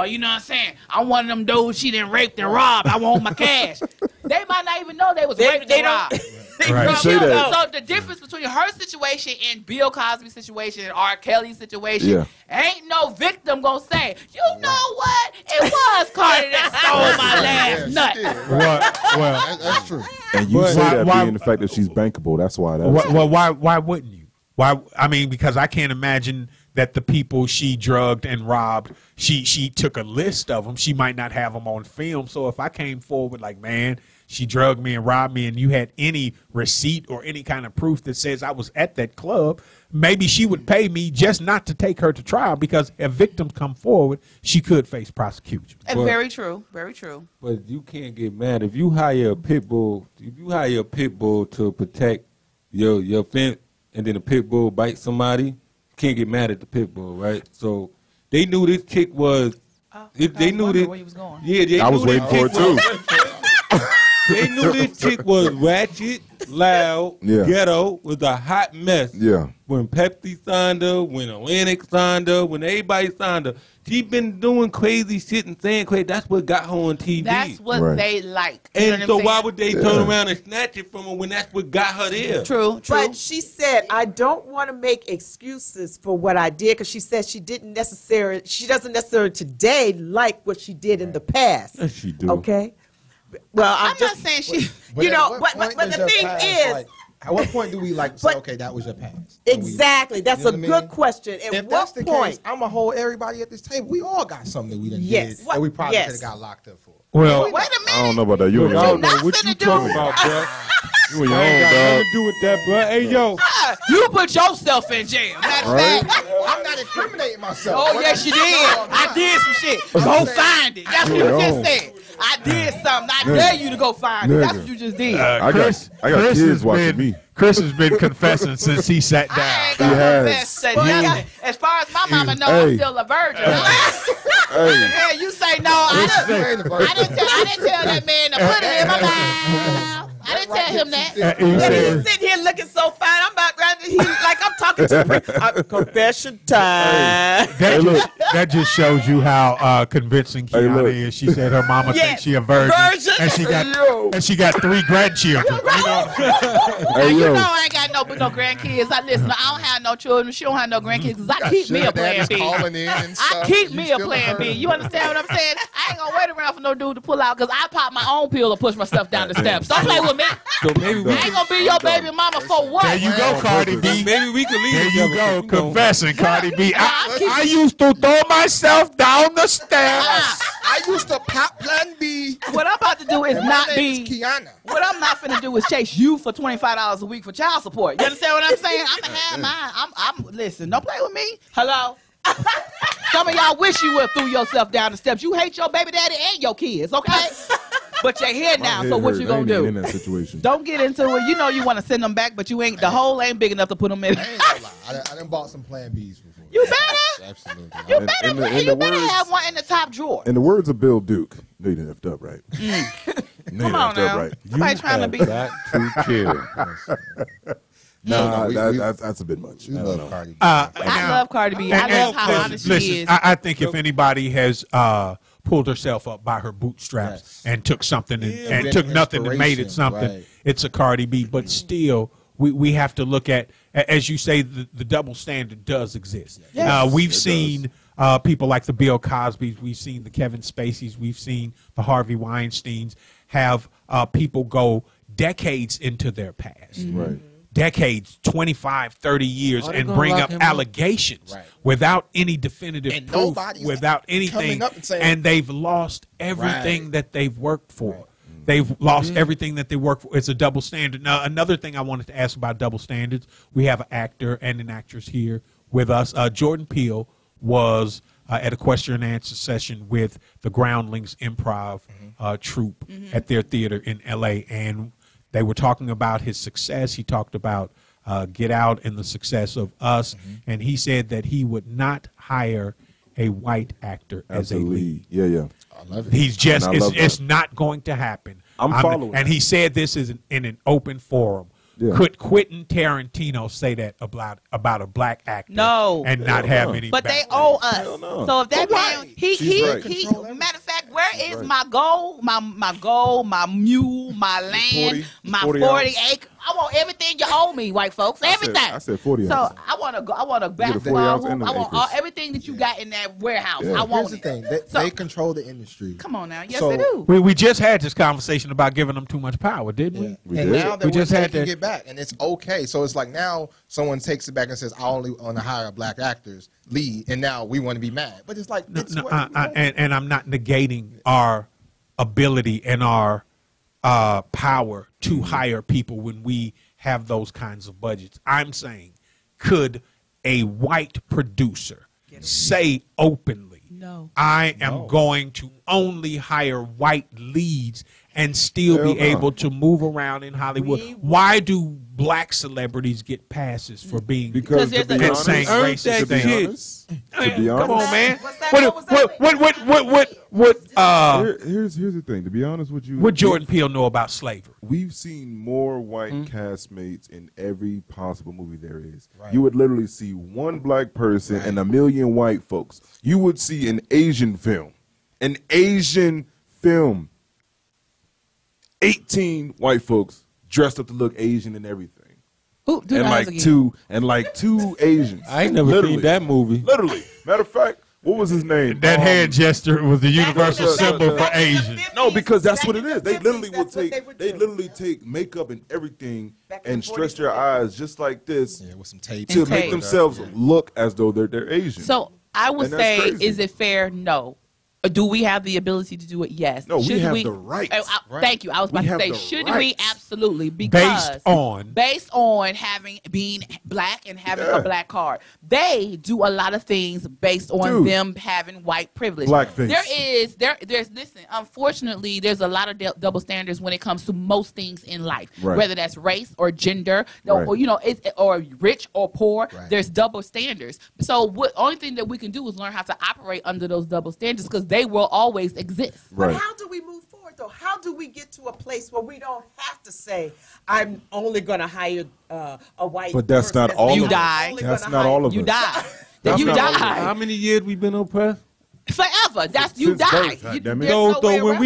you know what I'm saying? I'm one of them dudes she didn't rape and rob. I want my cash. They might not even know they was raped and robbed. So the difference between her situation and Bill Cosby's situation and R. Kelly's situation, ain't no victim gonna say, you know what? It was Cardi that stole my last nut. Well, that's true. And you say that being the fact that she's bankable. That's why. Well, why wouldn't you? Why? I mean, because I can't imagine that the people she drugged and robbed, she took a list of them. She might not have them on film. So if I came forward like, man, she drugged me and robbed me, and you had any receipt or any kind of proof that says I was at that club, maybe she would pay me just not to take her to trial, because if victims come forward, she could face prosecution. And very true, very true. But you can't get mad if you hire a pit bull. If you hire a pit bull to protect your fence, and then a pit bull bites somebody, you can't get mad at the pit bull, right? So they knew this chick was. They knew that. Where you was going. Yeah, I was waiting for it too. They knew this chick was ratchet, loud, ghetto, was a hot mess. Yeah. When Pepsi signed her, when Atlantic signed her, when everybody signed her, she been doing crazy shit and saying crazy. That's what got her on TV. That's what they like. And so why would they turn around and snatch it from her when that's what got her there? True. But she said, I don't want to make excuses for what I did, because she said she doesn't necessarily today like what she did in the past. Yes, she do. Okay. Well, I'm not saying she. But the thing is, like, at what point do we say, okay, that was your past? Exactly. That's a good question. At If what that's the point? case, I'm going to hold everybody at this table. We all got something that we done Yes. did that we probably could have got locked up for. Well, wait a minute. I don't know about that. You I don't know what you talking about, bro. You and your I ain't own, got dog. nothing to do with that, bro. Hey, yo. You put yourself in jail. Matter of Right? fact. I'm not incriminating myself. Oh, yes, you did. I did some shit. Go find it. That's what you just said. I did something. I dare you to go find it. That's what you just did. I got Chris kids watching me. Chris has been confessing since he sat down. I ain't gonna confess to nothing. As far as my mama knows, I'm still a virgin. Yeah, you say no. I didn't tell that man to put it in my mouth. I didn't tell him that. He's sitting here looking so fine. I'm about ready. Like I'm talking to confession time. That just shows you how convincing Kiana is. She said her mama thinks she a virgin, and she got 3 grandchildren. You know I ain't got no grandkids. I don't have no children. She don't have no grandkids, because I keep me a plan B. I keep me a plan B. You understand what I'm saying? I ain't gonna wait around for no dude to pull out, because I pop my own pill to push myself down the steps. Don't play with me. So maybe I ain't gonna be your baby mama for what? There you go, Cardi B. Maybe we can leave. There you go, confessing, Cardi B. I used to throw myself down the steps. I used to pop Plan B. What I'm about to do is not My name is Kiana. What I'm not finna do is chase you for $25 a week for child support. You understand what I'm saying? I'm gonna have mine. Listen, don't play with me. Hello? Some of y'all wish you would have threw yourself down the steps. You hate your baby daddy and your kids, okay? But you're here now, so what you gonna do? In that situation. Don't get into it. You know you want to send them back, but you ain't. The hole ain't big enough to put them in. I ain't gonna lie. I done bought some Plan Bs before. You better. Absolutely. You better have one in the top drawer. In the words of Bill Duke, no, you didn't effed up right. Come on now. Right. Somebody trying to be. Got to chill. No, that's a bit much. I don't know. Cardi B. I love Cardi B. I love how honest she is. I think if anybody has pulled herself up by her bootstraps and took something and took nothing and made it something, it's a Cardi B. But still, we have to look at, as you say, the double standard does exist. We've seen people like the Bill Cosbys, we've seen the Kevin Spaceys, we've seen the Harvey Weinsteins have people go decades into their past. Right. Decades, 25, 30 years, and bring up allegations without any definitive And proof, nobody's without coming anything, up and saying- and they've lost everything that they've worked for. They've lost everything that they work for. It's a double standard. Now, another thing I wanted to ask about double standards, we have an actor and an actress here with us. Jordan Peele was at a question and answer session with the Groundlings Improv troupe at their theater in L.A., and they were talking about his success. He talked about Get Out and the success of Us, and he said that he would not hire a white actor as a lead. Yeah. I love it. He's just, it's not going to happen. I'm following. And he said this is in an open forum. Yeah. Could Quentin Tarantino say that about a black actor? No. And not have any But they backlash? owe us. So if that man, he matter of fact, where is my goal, my goal, my mule, my land, 40 my 40 acre? I want everything you owe me, white folks. Everything. I said 40 So ounces. I want a basketball hoop. I want everything that you got in that warehouse. I want Here's the thing. They control the industry. Come on now. Yes, they do. We just had this conversation about giving them too much power, didn't we? And now we just had to get back, and it's okay. So it's like now someone takes it back and says, "I only want to hire black actors lead," and now we want to be mad. But it's like, and I'm not negating our ability and our power to hire people when we have those kinds of budgets. I'm saying, could a white producer say openly, no, I am going to only hire white leads and still be able to move around in Hollywood? Why do black celebrities get passes for being because saying racist things? To be honest, come on, man. Here's the thing. To be honest with you, what Jordan Peele know about slavery? We've seen more white castmates in every possible movie there is. Right. You would literally see one black person and a million white folks. You would see an Asian film. 18 white folks dressed up to look Asian and everything. Ooh, and like two Asians. I ain't never seen that movie. Literally. Matter of fact, what was his name? That hand gesture was the universal symbol for Asian. No, because that's what it is. They literally take makeup and everything and stretch their eyes just like this with some tape to make themselves look as though they're Asian. So I would say, crazy. is it fair? No. Do we have the ability to do it? Yes. No, we have the right. Thank you. I was about to say, should we? Absolutely. Because based on being black and having a black card, they do a lot of things based on them having white privilege. Blackface. Listen, unfortunately, there's a lot of double standards when it comes to most things in life, whether that's race or gender, or or rich or poor. There's double standards. So what only thing that we can do is learn how to operate under those double standards, because they will always exist. But how do we move forward, though? How do we get to a place where we don't have to say, I'm only going to hire a white person? But that's not all of you us. die. That's not all of us. You die. You die. How many years we been oppressed? Forever. That's you die. So when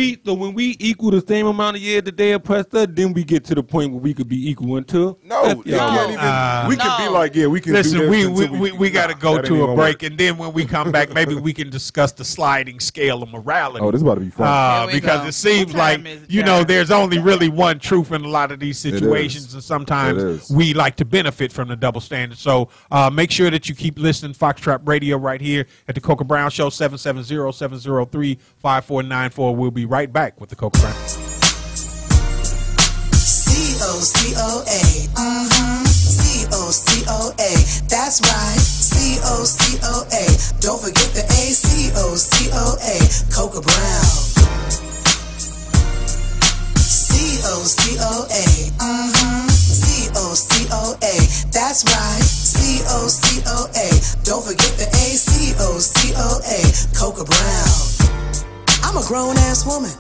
we equal the same amount of years that they oppressed us, then we get to the point where we could be equal until. No, we can't even. We can be like, we can. Listen, do this we got to go to a break, and then when we come back, maybe we can discuss the sliding scale of morality. Oh, this is about to be fun. Because it seems like there's only really one truth in a lot of these situations, and sometimes we like to benefit from the double standard. So make sure that you keep listening. Foxtrot Radio right here at the Coca Brown Show. 770-703-5494. We'll be right back with the Coca Brown. C-O-C-O-A. C-O-C-O-A. That's right. C-O-C-O-A. Don't forget the A. C-O-C-O-A. Coca Brown. C-O-C-O-A. C-O-C-O-A. That's right. C-O-C-O-A. Don't forget the A. C-O-C-O-A. Coca Brown. I'm a grown-ass woman.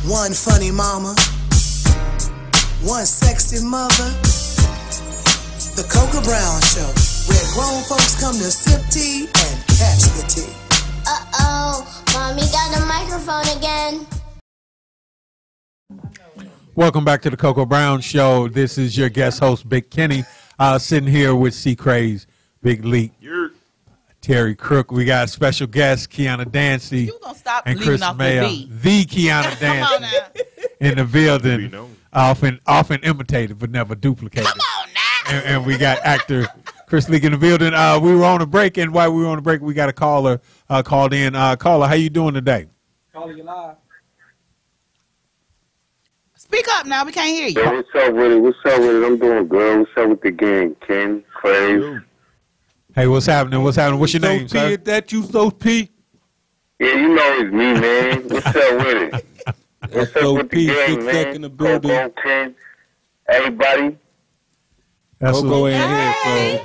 One funny mama. One sexy mother. The Coca Brown Show, where grown folks come to sip tea and catch the tea. Uh-oh, Mommy got the microphone again. Welcome back to the Coco Brown Show. This is your guest host, Big Kenny, sitting here with C. Craze, Big Leak, Terry Crook. We got special guests, Kiana Dancy, You gonna stop and leaving Chris off Mayer, the beat. the Kiana Dancy in the building, often imitated but never duplicated. Come on now. And we got actor Chris Leak in the building. We were on a break, and while we were on a break, we got a caller called in. Caller, how you doing today? Calling you live. Speak up now. We can't hear you. Yo, what's up with it? I'm doing good. What's up with the gang? Ken, Craze. Hey, what's happening? What's your name, sir? Is that you, So P? Yeah, you know it's me, man. What's up with it? What's up with the gang, man? In the building. Coco, Ken, everybody. Coco in here, so.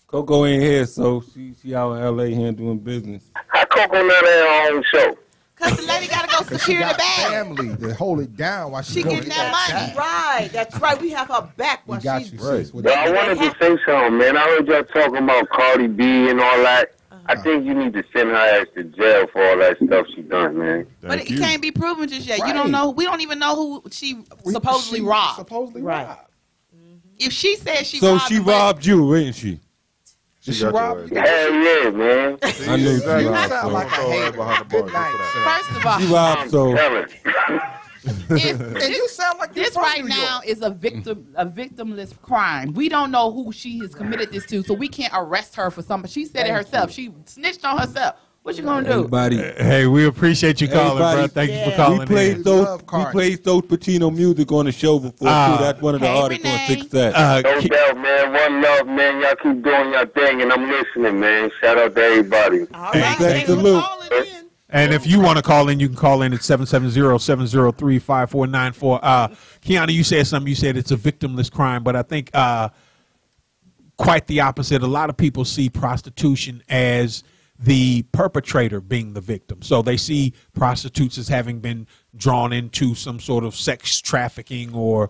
Coco in here, so she out in L.A. handling business. How Coco not at her own show? Because the lady got to go secure the bag. Family to hold it down while She getting that money. Right, that's right. We have her back while she's But I wanted to say something, man. I heard y'all talking about Cardi B and all that. I think you need to send her ass to jail for all that stuff she done, man. But it can't be proven just yet. Right. You don't know. We don't even know who she supposedly robbed. Robbed. If she said she so robbed, she robbed you, ain't she? She robbed you? Hell yeah, man. I knew she robbed. Sound like a hater. Good night. First of all, she robbed. So. And you sound like this right now is a victimless crime. We don't know who she has committed this to, so we can't arrest her for something. She said it herself. She snitched on herself. What you gonna do? Hey, we appreciate you calling, bro. Thank you for calling. We played those Pacino music on the show before too. That's one of the artists on 6 Sat. No doubt, man. One love, man. Y'all keep doing your thing, and I'm listening, man. Shout out to everybody. All right, thanks for calling in. And if you want to call in, you can call in at 770-703-5494. Kiana, you said something. You said it's a victimless crime, but I think quite the opposite. A lot of people see prostitution as the perpetrator being the victim. So they see prostitutes as having been drawn into some sort of sex trafficking or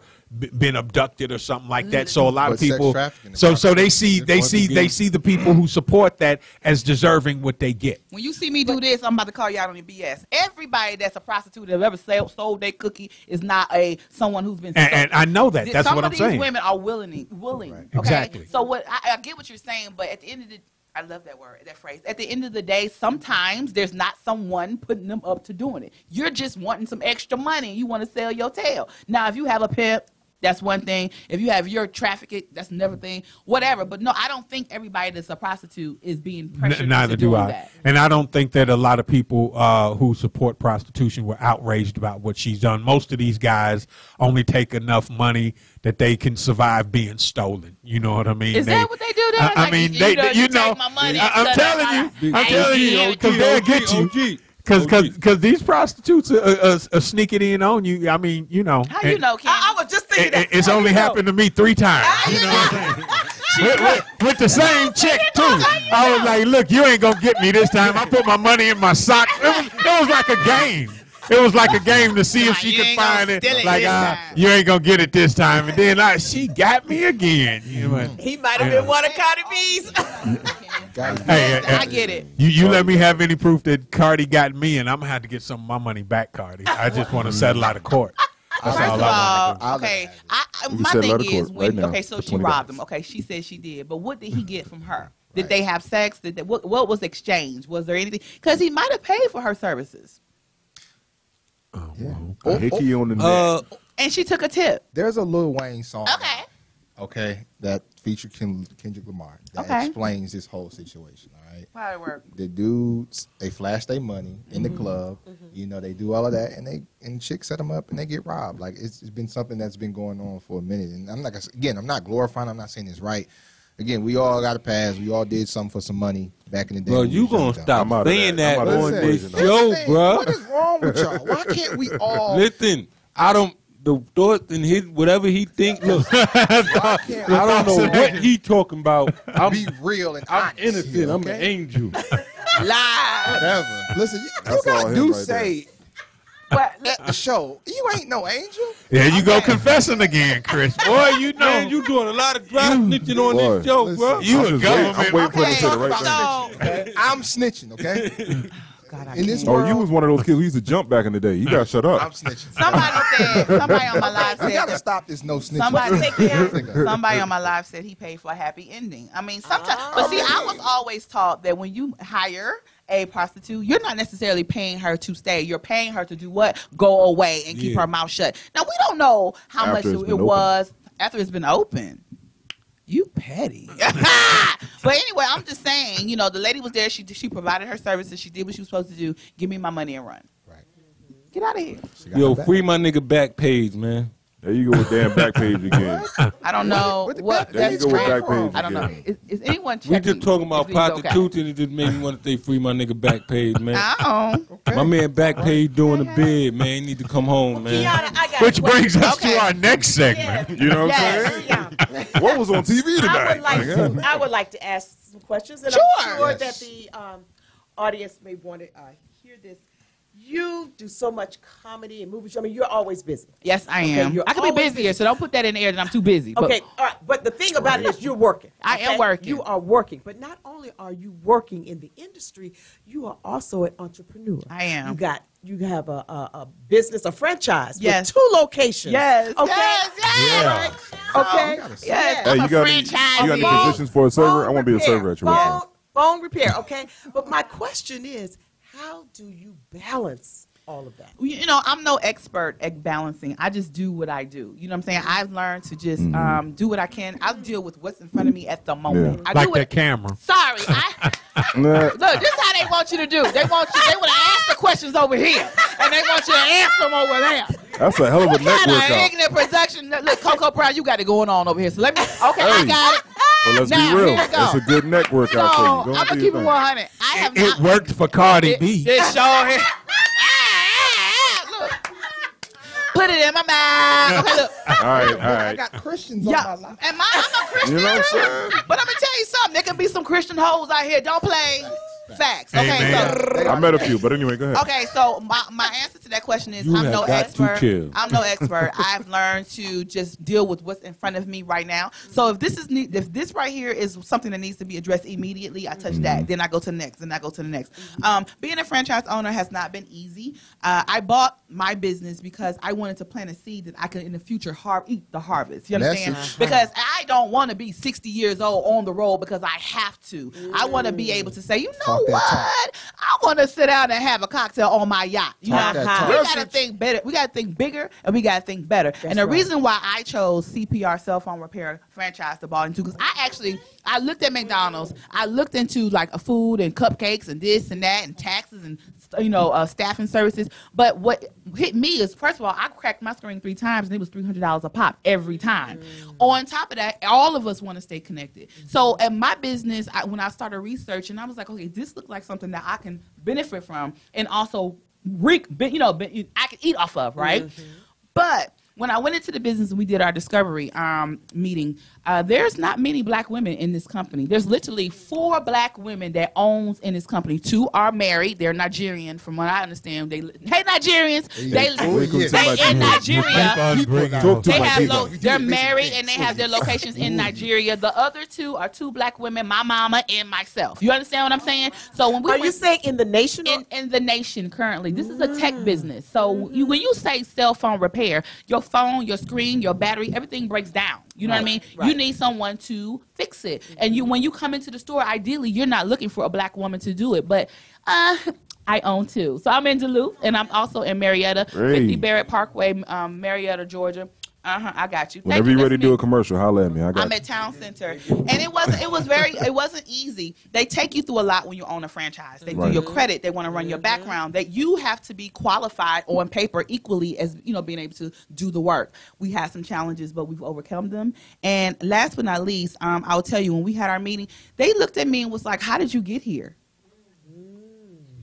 been abducted or something like that. So a lot of people, so they see the people who support that as deserving what they get. When you see me do this, I'm about to call you out on the BS. Everybody that's a prostitute that ever sold their cookie is not someone who's been sold. And I know that. That's what I'm saying. Some of these women are willing. Right. Okay? Exactly. So what I get what you're saying, but at the end of the I love that word, that phrase. At the end of the day, sometimes there's not someone putting them up to doing it. You're just wanting some extra money. You want to sell your tail. Now, if you have a pimp, that's one thing. If you have your traffic, that's another thing. Whatever. But no, I don't think everybody that's a prostitute is being pressured Neither to do I. that. And I don't think that a lot of people who support prostitution were outraged about what she's done. Most of these guys only take enough money that they can survive being stolen. You know what I mean? Is that what they do then? I mean, you know, I'm telling you, because they'll get you. Because these prostitutes are sneaking in on you. I mean, you know. How you know, Ken? I was just thinking that. It's only happened to me 3 times. You know what I'm saying? with the same chick, too. I was like, look, you ain't going to get me this time. I put my money in my sock. It was like a game. It was like a game to see if she could find it. Like, you ain't going to get it this time. And then she got me again. You know, he might have been one of Cardi B's. Hey, I get it. You let me have any proof that Cardi got me, and I'm going to have to get some of my money back, Cardi. I just want to settle out of court. That's all I want to do. Okay, my thing is, okay, so she robbed him. Okay, she said she did. But what did he get from her? Did they have sex? What was exchanged? Was there anything? Because he might have paid for her services. Hickey on the neck. And she took a tip. There's a Lil Wayne song. Okay, that featured Kendrick Lamar that explains this whole situation. All right. How it work? The dudes, they flash their money in the club. You know, they do all of that, and chicks set them up, and they get robbed. Like it's been something that's been going on for a minute. And I'm not glorifying. I'm not saying it's right. Again, we all got a past. We all did something for some money back in the day. Bro, you gonna stop saying that on this show, bro? What is wrong with y'all? Why can't we all listen? The thoughts and his whatever he think. Look, I don't know what he talking about. I'll be real and I'm innocent. Here, okay? I'm an angel. Lie. Whatever. Listen, you got to say. But at the show, you ain't no angel. There you go confessing again, Chris. Boy, you know. Man, you doing a lot of dry snitching on this show, bro. You a government. I'm waiting for you to say the right thing. I'm snitching, okay? God, in this world, you was one of those kids who used to jump back in the day. You got to shut up. I'm snitching. Somebody on my live said. You got to stop this no snitching. Somebody on my live said he paid for a happy ending. I mean, sometimes. But see, I was always taught that when you hire a prostitute, you're not necessarily paying her to stay. You're paying her to do what? Go away and keep her mouth shut. Now, we don't know how much it was after it's been open. You petty. But anyway, I'm just saying, you know, the lady was there. She provided her services. She did what she was supposed to do. Give me my money and run. Right. Get out of here. Yo, free my nigga back page, man. There you go with damn back page again. I don't know what there you go with back page I don't know. Is anyone checking? We just talking about prostitutes and it just made me want to say free my nigga back page, man. My man back page doing a bid, man. He need to come home, man. Kiana, which brings us to our next segment. You know what I'm saying? What was on TV tonight? I would like to ask some questions, and I'm sure that the audience may want to hear this. You do so much comedy and movies. I mean, you're always busy. Yes, I am. I could be busier, so don't put that in the air that I'm too busy. Okay, all right. But the thing about it is you're working. I am working. You are working. But not only are you working in the industry, you are also an entrepreneur. I am. You have a business, a franchise Yes. with 2 locations. Yes. Okay. Yes. Okay. Yes. Hey, I'm you a got any franchisee. positions for a server? I want to be a server at your restaurant. Phone repair, okay? But my question is, how do you balance all of that? You know, I'm no expert at balancing. I just do what I do. You know what I'm saying? I've learned to just do what I can. I'll deal with what's in front of me at the moment. Yeah. I Like do that camera. Sorry. Look, this is how they want you to do. They want to ask the questions over here, and they want you to answer them over there. That's a hell of a network out. Ignorant production. Look, Coco Brown, you got it going on over here. So let me. Okay, I Hey. got it. Well, let's Now, be real. here we go. It's a good network out for you. Go I'm do gonna your keep it thing. 100. I have It worked for Cardi B. This show here. Look. Put it in my mouth. Okay, look. All right. I got Christians on my life. I'm a Christian. You know what I'm saying? But I'm gonna tell you something. There can be some Christian hoes out here. Don't play. Facts. Okay, Amen. I met a few, but anyway, go ahead. Okay, so my answer to that question is You I'm have no got to expert. chill. I'm no expert. I've learned to just deal with what's in front of me right now. So if this right here is something that needs to be addressed immediately, I touch that. Then I go to the next. Then I go to the next. Being a franchise owner has not been easy. I bought my business because I wanted to plant a seed that I could in the future eat the harvest. You understand? Because I don't want to be 60 years old on the road because I have to. I want to be able to say, you know what? I want to sit down and have a cocktail on my yacht. You know, we got to think better. We got to think bigger, and we got to think better. And the reason why I chose CPR cell phone repair franchise to bought into, because I looked at McDonald's. I looked into like a food and cupcakes and this and that and taxes and staffing services. But what hit me is, first of all, I cracked my screen 3 times and it was $300 a pop every time. On top of that, all of us want to stay connected. So at my business, when I started researching, I was like, okay, this looks like something that I can benefit from and also I can eat off of, right? But when I went into the business and we did our discovery meeting, there's not many black women in this company. There's literally 4 black women that owns in this company. 2 are married. They're Nigerian, from what I understand. Hey, Nigerians. They in Nigeria. They're married and they have their locations in Nigeria. The other 2 are 2 black women, my mama and myself. You understand what I'm saying? So when Are you saying in the nation? In the nation currently. This is a tech business. So when you say cell phone repair, your phone, your screen, your battery, everything breaks down. You know what I mean? Right. You need someone to fix it. And when you come into the store, ideally, you're not looking for a black woman to do it. But I own 2. So I'm in Duluth, and I'm also in Marietta, 50 Barrett Parkway, Marietta, Georgia. I got you. Whenever you're ready to do a commercial, holla at me. I'm at Town Center, and it wasn't easy. They take you through a lot when you own a franchise. They do your credit. They want to run your background. That you have to be qualified on paper equally as being able to do the work. We had some challenges, but we've overcome them. And last but not least, I'll tell you, when we had our meeting, they looked at me and was like, "How did you get here?"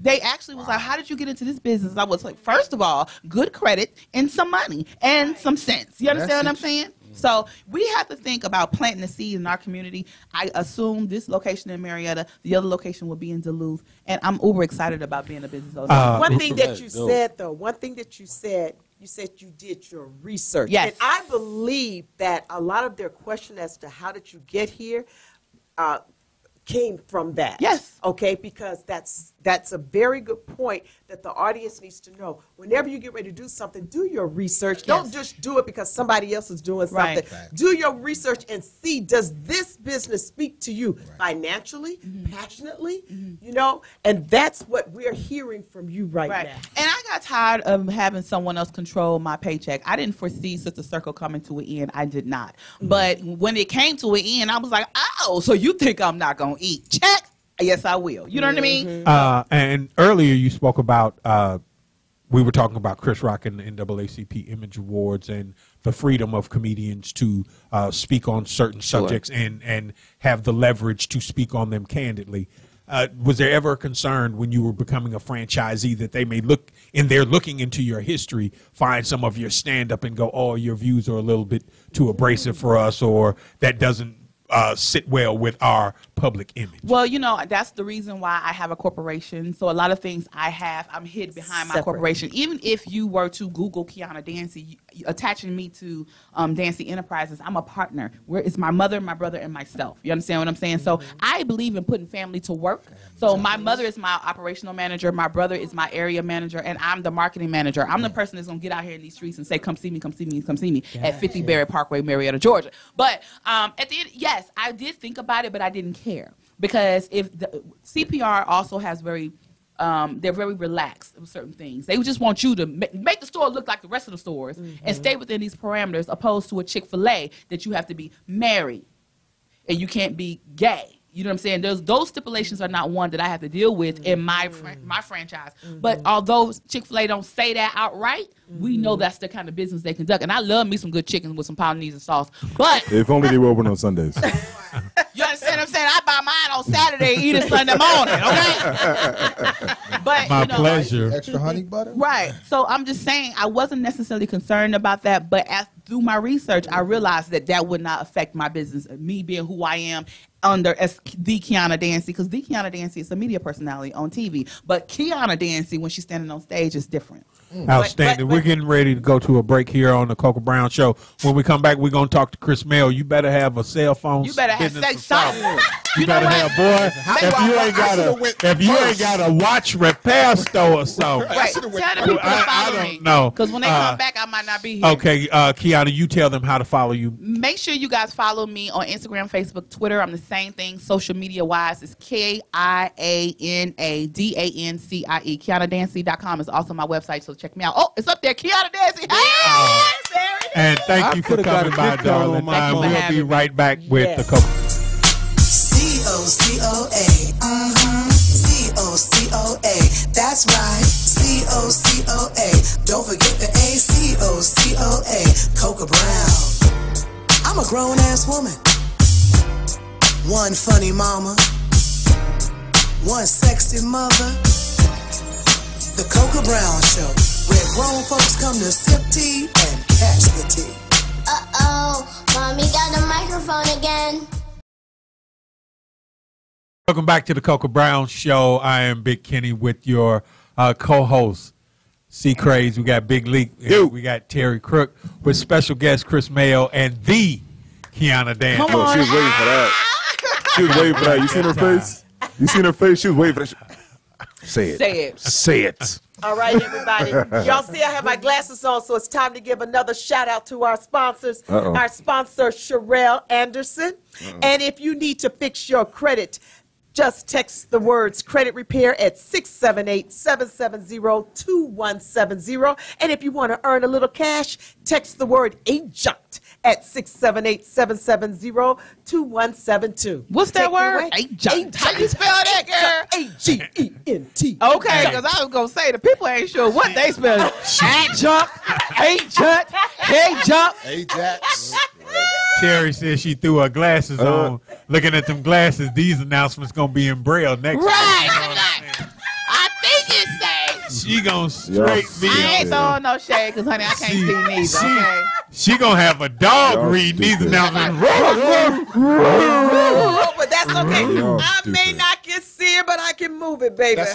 They actually was like, how did you get into this business? I was like, first of all, good credit and some money and some sense. You understand what I'm saying? So we have to think about planting a seed in our community. I assume this location in Marietta, the other location will be in Duluth, and I'm uber excited about being a business owner. One thing that you said, you said you did your research. Yes. And I believe that a lot of their question as to how did you get here came from that. Yes. Okay, because that's a very good point that the audience needs to know. Whenever you get ready to do something, do your research. Yes. Don't just do it because somebody else is doing something. Right. Do your research and see, does this business speak to you financially, passionately, and that's what we're hearing from you right now. And I got tired of having someone else control my paycheck. I didn't foresee Sister Circle coming to an end. I did not. But when it came to an end, I was like, oh, so you think I'm not going to eat? Check. Yes, I will. You know what I mean? And earlier you spoke about, we were talking about Chris Rock and the NAACP Image Awards and the freedom of comedians to speak on certain subjects and have the leverage to speak on them candidly. Was there ever a concern when you were becoming a franchisee that they may look in there looking into your history, find some of your stand-up and go, oh, your views are a little bit too abrasive for us, or that doesn't sit well with our public image. Well, you know, that's the reason why I have a corporation. So a lot of things I have, I'm hid behind my corporation. Even if you were to Google Kiana Dancy, attaching me to Dancy Enterprises, I'm a partner. Where it's my mother, my brother, and myself. You understand what I'm saying? So I believe in putting family to work. So my mother is my operational manager, my brother is my area manager, and I'm the marketing manager. I'm the person that's gonna get out here in these streets and say, "Come see me, come see me, come see me" at 50 Barrett Parkway, Marietta, Georgia. But at the end, yes, I did think about it, but I didn't care because if the CPR also has they're very relaxed with certain things. They just want you to make the store look like the rest of the stores and stay within these parameters, opposed to a Chick-fil-A that you have to be married and you can't be gay. You know what I'm saying? Those stipulations are not one that I have to deal with in my franchise. But although Chick-fil-A don't say that outright, we know that's the kind of business they conduct. And I love me some good chicken with some Polynesian sauce. But if only they were open on Sundays. You understand what I'm saying? I buy mine on Saturday, eat it Sunday morning, okay? But my pleasure. Extra honey butter? Right. So I'm just saying I wasn't necessarily concerned about that, but through my research, I realized that would not affect my business, me being who I am under the Kiana Dancy, because the Kiana Dancy is a media personality on TV, but Kiana Dancy, when she's standing on stage, is different. Outstanding. We're getting ready to go to a break here on the Coco Brown Show. When we come back, we're going to talk to Chris Mail. You better have a cell phone. You better have something. You better have, boy. If you ain't got a watch repair store or something. Right. Tell the people to follow me. No. Because when they come back, I might not be here. Okay, Kiana, you tell them how to follow you. Make sure you guys follow me on Instagram, Facebook, Twitter. I'm the same thing. Social media wise, it's KIANADANCIE. KianaDancy.com is also my website, so check me out. Oh, it's up there, Kiana Dancy. Hey, and thank you for coming by, darling. We'll be right back with the Coco. C-O-C-O-A, C-O-C-O-A, that's right, C-O-C-O-A, don't forget the A, C-O-C-O-A, Coco Brown. I'm a grown-ass woman, one funny mama, one sexy mother, the Coco Brown Show, where grown folks come to sip tea and catch the tea. Uh-oh, Mommy got the microphone again. Welcome back to the Coco Brown Show. I am Big Kenny with your co-host, C. Craze. We got Big Leak. We got Terry Crook with special guest Chris Mayo and the Kiana Dancy. She was waiting for that. She was waiting for that. You seen her face? You seen her face? She was waiting for that. Say it. Say it. Say it. All right, everybody. Y'all see I have my glasses on, so it's time to give another shout out to our sponsors. Our sponsor, Sherelle Anderson. And if you need to fix your credit, just text the words credit repair at 678-770-2170. And if you want to earn a little cash, text the word agent at 678-770-2172. What's that word? Agent. How you spell that, girl? A-G-E-N-T. Okay, because I was going to say, the people ain't sure what they spell. Agent, Ajax. Terry says she threw her glasses on. Looking at them glasses, these announcements going to be in Braille next week. I think it's safe. She going to straight be I ain't throwing no shade because, honey, I can't see neither, okay? She going to have a dog reading these announcements. But that's okay. I may not can see it, but I can move it, baby. Only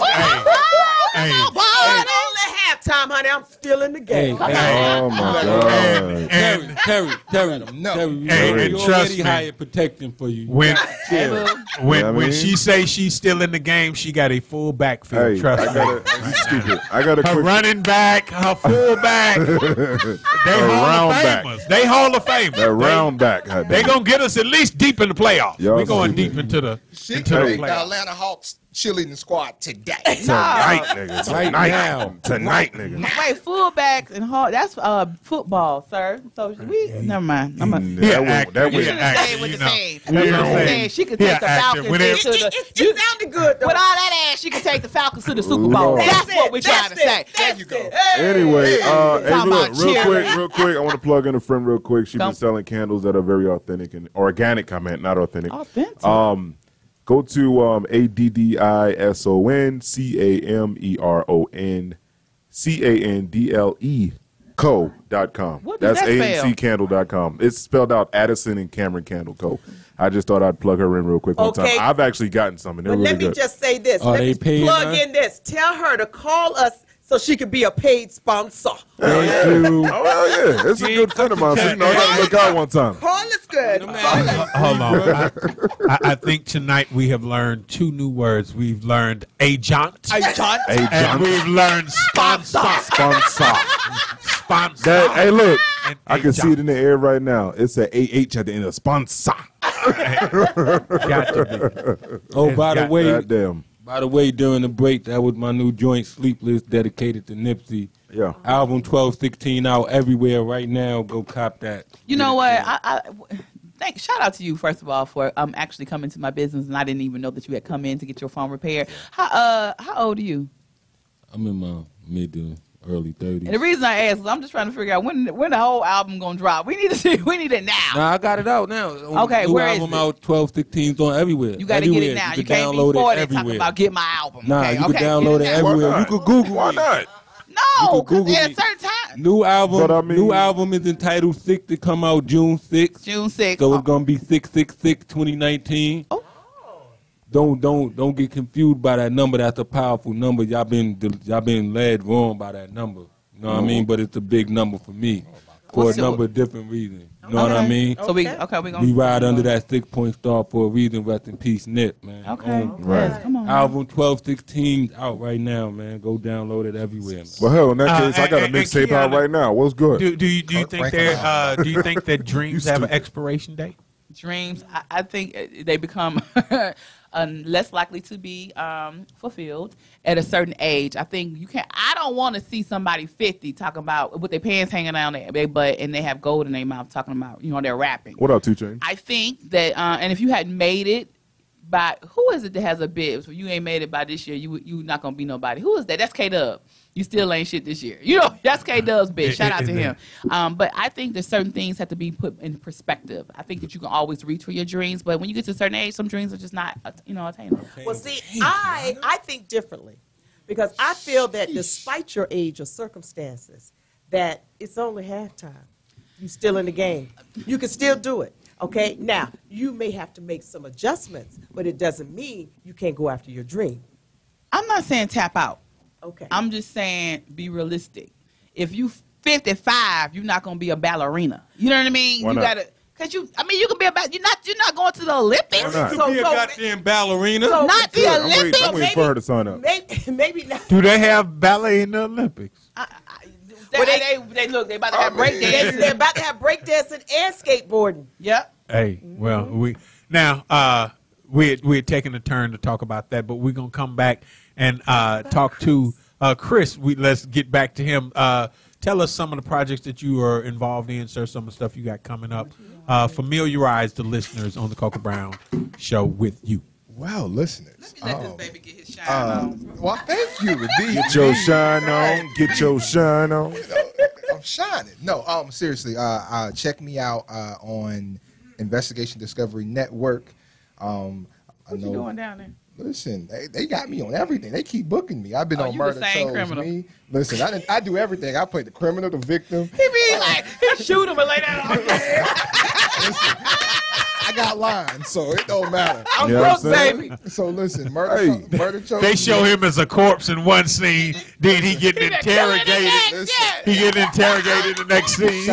halftime, honey. I'm still in the game. Oh, my God. Terry, and trust me, higher protection for you. When she say she's still in the game, she got a full backfield. Trust me. You stupid. I got a her quick running back, her full back. They Hall of Famers. That round back. They gonna get us at least deep in the playoffs. We're going deep into the playoffs. The Atlanta Hawks cheerleading squad today. Tonight, nigga. Tonight, nigga. Wait, fullbacks and hard. That's football, sir. So never mind. That she could take the Falcons to the. You sounded good though. With all that ass, she could take the Falcons to the Super Bowl. That's what we're trying to say. There you go. Anyway, hey, look, real quick. I want to plug in a friend real quick. She's been selling candles that are very authentic and organic. I meant not authentic. Authentic. Go to ADDISONCAMERONCANDLE Co.com. What does That's that spell? ANCCandle.com. It's spelled out Addison and Cameron Candle Co. I just thought I'd plug her in real quick one Okay. time. I've actually gotten some, and they're But really let me good. just say this. Are Let they me paying plug us? in this. Tell her to call us so she could be a paid sponsor. Thank you. Oh, hell yeah. It's a good friend of mine, so you know I got to look out one time. Call us good. Hold on. I think tonight we have learned 2 new words. We've learned agent, and we've learned sponsor. Sponsor. Sponsor. Hey, look. And I can agent. see it in the air right now. It's a AH at the end of sponsor. Got to be. Oh, by the way, Goddamn. by the way, during the break, that was my new joint, Sleepless, dedicated to Nipsey. Yeah. Album 1216 out everywhere right now. Go cop that. You know what? Shout out to you, first of all, for actually coming to my business, and I didn't even know that you had come in to get your phone repaired. How old are you? I'm in my mid to early 30s. And the reason I asked is I'm just trying to figure out when the whole album gonna drop. We need it now. Nah, I got it out now. Okay, new where is album it? out 1216's on everywhere. You got to get it Everywhere. now. You can can't be download 40 it talking everywhere. about get my album. Nah, okay, you can okay, download it get now. everywhere. You can Google Why it. not? No, You can because Google at a it. certain time. New album. But I mean- New album is entitled Sick to come out June 6th. June 6th. So it's gonna be 6/6/2019. Oh. Don't get confused by that number. That's a powerful number. Y'all been led wrong by that number. You know what I mean? But it's a big number for me for What's a it- number of different reasons. You know what I mean? So we gonna We ride under that 6-point star for a reason. Rest in peace, Nip, man. Okay. Right. Yes, come on. Album 1216 out right now, man. Go download it everywhere, man. Well, hell, in that case, I got a and mixtape out Kiana, right now. What's good? Do you think do you think that dreams have an expiration date? Dreams, I think they become less likely to be fulfilled at a certain age. I think you can't. I don't want to see somebody 50 talking about with their pants hanging down their butt and they have gold in their mouth talking about they're rapping. What up, 2 Chainz? I think that and if you hadn't made it by who is it that has a bid? So you ain't made it by this year. You not gonna be nobody. Who is that? That's K-Dub. You still ain't shit this year. That's K-Dub's bitch. Shout out to him. But I think that certain things have to be put in perspective. I think that you can always reach for your dreams, but when you get to a certain age, some dreams are just not attainable. Well, see, I think differently because I feel that despite your age or circumstances, that it's only halftime. You're still in the game. You can still do it. Okay? Now, you may have to make some adjustments, but it doesn't mean you can't go after your dream. I'm not saying tap out. Okay. I'm just saying be realistic. If you 55, you're not gonna be a ballerina. You know what I mean? Why you not? gotta, cause you can be a you're not going to the Olympics. Why not? You could be a goddamn ballerina. so- Not the I'm Olympics. waiting for her to sign up. Maybe not. Do they have ballet in the Olympics? They look. They about to have break They're dancing. about to have breakdancing and skateboarding. Yep. Hey, well, we had taken a turn to talk about that, but we're gonna come back and talk to Chris. Let's get back to him. Tell us some of the projects that you are involved in, sir. Some of the stuff you got coming up. Familiarize the listeners on the Coca Brown Show with you. Well, listeners. Let this baby get his shine on. Well, thank you. Get your shine on. Get your shine on. I'm shining. No, seriously. Check me out on Investigation Discovery Network. What you doing down there? Listen, they got me on everything. They keep booking me. I've been on you the Murder same Chose criminal. Me. Listen, I do everything. I play the criminal, the victim. He be like, he shoot him and lay down on his head. I got lines, so it don't matter. I'm You know what broke, I'm saying? baby. So listen, Murder Chose They Me. show him as a corpse in one scene, then he getting interrogated. He getting interrogated the next scene.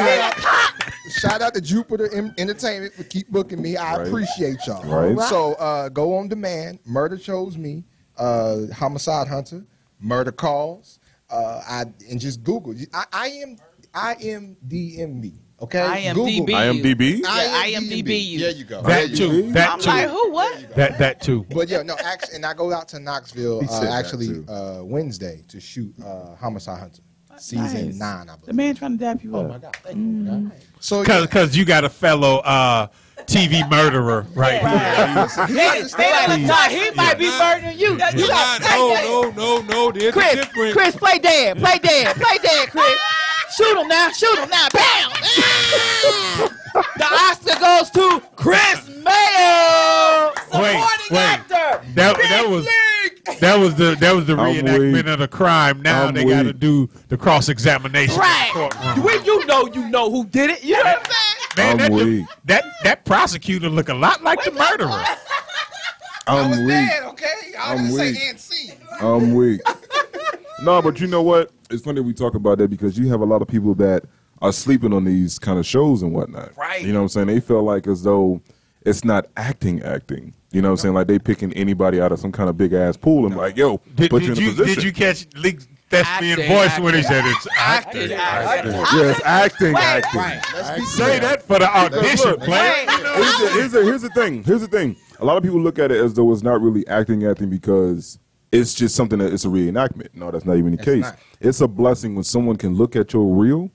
Shout out to Jupiter Entertainment for keep booking me. I appreciate y'all. Right. So go on demand. Murder Chose Me. Homicide Hunter. Murder Calls. And just Google. I am DMV. Okay. IMDb. IMDb? IMDb. There you go. That too. That I'm too. like, who? What? That too. But yeah, no, actually, and I go out to Knoxville He said that actually too. Wednesday to shoot Homicide Hunter. Season 9, I The believe. man trying to dap you Oh up. my God. Thank you. So Because you got a fellow TV murderer right here. He might be murdering you. You got No. There's a Chris, difference. Chris, play dead, Chris. Shoot him now, bam! The Oscar goes to Chris Mayo, supporting actor. That was That was the I'm reenactment weak. of the crime. Now I'm they got to weak. do the cross examination. Right. When you know who did it. You know what I'm saying? Man, I'm weak. that prosecutor look a lot like the murderer. I'm weak. Dead, okay? I I'm didn't weak. say and see. I'm weak. No, but you know what? It's funny we talk about that because you have a lot of people that are sleeping on these kind of shows and whatnot. Right. You know what I'm saying? They feel like as though it's not acting. You know what I'm saying? Like they picking anybody out of some kind of big ass pool and like, yo, put you in a position. Did you catch Lee Thespian voice when he said it's acting? Yes, acting. Right. Say that for the audition, Look, player. Here's the thing. A lot of people look at it as though it's not really acting because it's just something that it's a reenactment. No, that's not even the case. not. It's a blessing when someone can look at your reel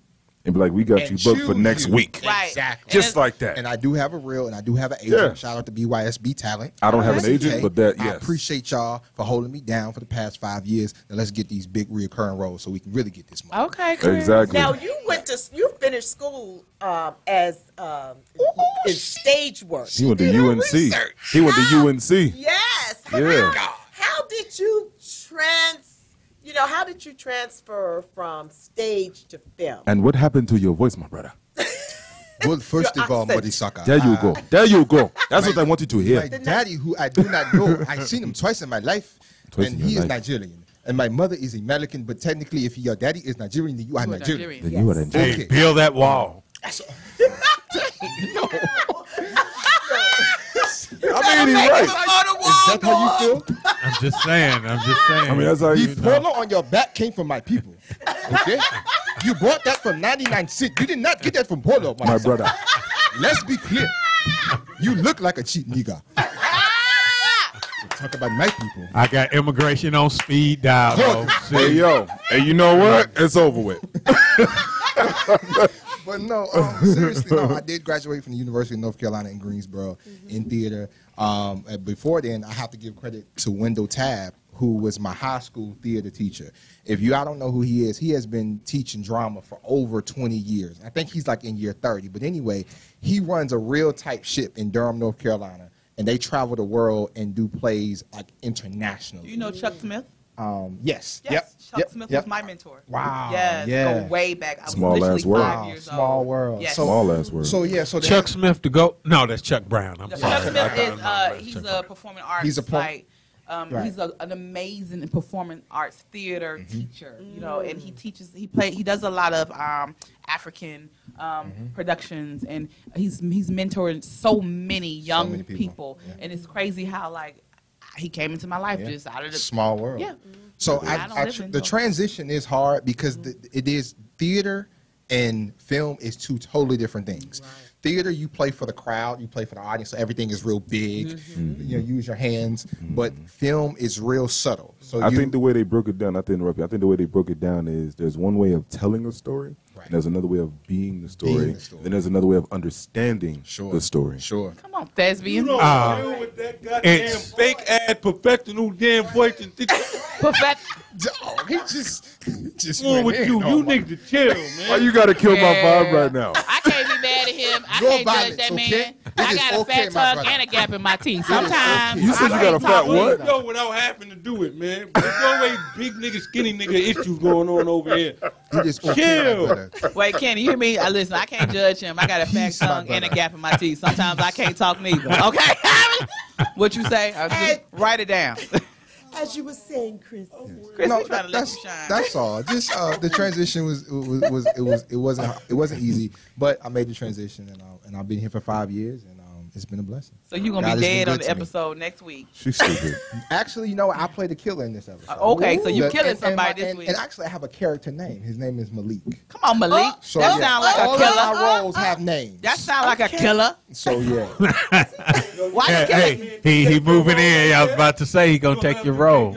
and be like, we got And you booked for choose next you. week. Right. Exactly. Just like that. And I do have a reel, and I do have an agent. Yeah. Shout out to BYSB Talent. I don't have an Okay. agent, but that, I yes. appreciate y'all for holding me down for the past 5 years. Now let's get these big reoccurring roles so we can really get this money. Okay, Chris. Exactly. Now you finished school as in stage work. He went to UNC. He went to UNC. Yes. Yeah. How did you how did you transfer from stage to film? And what happened to your voice, my brother? Well, first of all, accent. Morisaka. There you go. There you go. That's what I want you to My hear. daddy, who I do not know, I've seen him twice in my life, Twice and in your he is life. Nigerian. And my mother is American, but technically, if your daddy is Nigerian, then you are Nigerian. Then you are the Hey, Okay. build that wall. I mean, he's right. Is that how you feel? I'm just saying. I mean, that's how The you polo on your back came from my people. Okay? You bought that from 99 cents. You did not get that from Polo, my brother. Let's be clear. You look like a cheap nigga. Talk about my people. I got immigration on speed dial. though. Hey, See? yo. Hey, you know what? It's over with. But no, seriously, no, I did graduate from the University of North Carolina in Greensboro in theater. And before then, I have to give credit to Wendell Tabb, who was my high school theater teacher. If I don't know who he is, he has been teaching drama for over 20 years. I think he's like in year 30. But anyway, he runs a real type ship in Durham, North Carolina, and they travel the world and do plays like internationally. Do you know Chuck Smith? Yes. Yes. Chuck Yep. Smith Yep. was my mentor. Wow. Yes. Yeah. Go way back. I was Small literally ass world. 5 years old. Small world. Yes. Small ass word. So yeah, so Chuck Smith to go. No, that's Chuck Brown. I'm sorry. Chuck Smith I thought is he's a performing arts. He's a right. He's an amazing performing arts theater teacher. You know, and he does a lot of African productions, and he's mentoring so many young people. Yeah. And it's crazy how like he came into my life just out of the small world. Yeah. So I don't live in the those. transition is hard because it is theater and film is two totally different things. Right. Theater, you play for the crowd, you play for the audience, so everything is real big. You know, use your hands. But film is real subtle. So I think the way they broke it down, not to interrupt you, I think the way they broke it down is there's one way of telling a story, and there's another way of being the story, then there's another way of understanding the story. Sure. Come on, thespian. With that goddamn fake ass professional damn voice and Oh, he just wrong with you. You niggas to chill, man. Why you gotta kill my vibe right now? I can't be mad at him. I Your can't violence, judge that okay? man. I It is got a okay, fat my tongue brother. and a gap in my teeth. Sometimes You said you got a fat what? You know without having to do it, man. There's always big nigga, skinny nigga issues going on over here. You just Chill. Wait, Kenny, you hear me? Listen, I can't judge him. I got a fat tongue and a gap in my teeth. Sometimes I can't talk neither. Okay? What you say? Just write it down. As you were saying, Chris. Chris, No, we trying to let you shine. that's all. Just the transition it wasn't easy, but I made the transition and I've been here for 5 years and it's been a blessing. So you're going God to be has been dead on good the to me. episode next week. She's stupid. Actually, you know what? I played a killer in this episode. Okay, so you The- killing and- somebody and, this week. And actually, I have a character name. His name is Malik. Come on, Malik. So That yeah, sound like all a of killer. my roles have names. That sound like a killer. So yeah. Why you killing? Hey, he moving in. I was about to say he gonna take your role.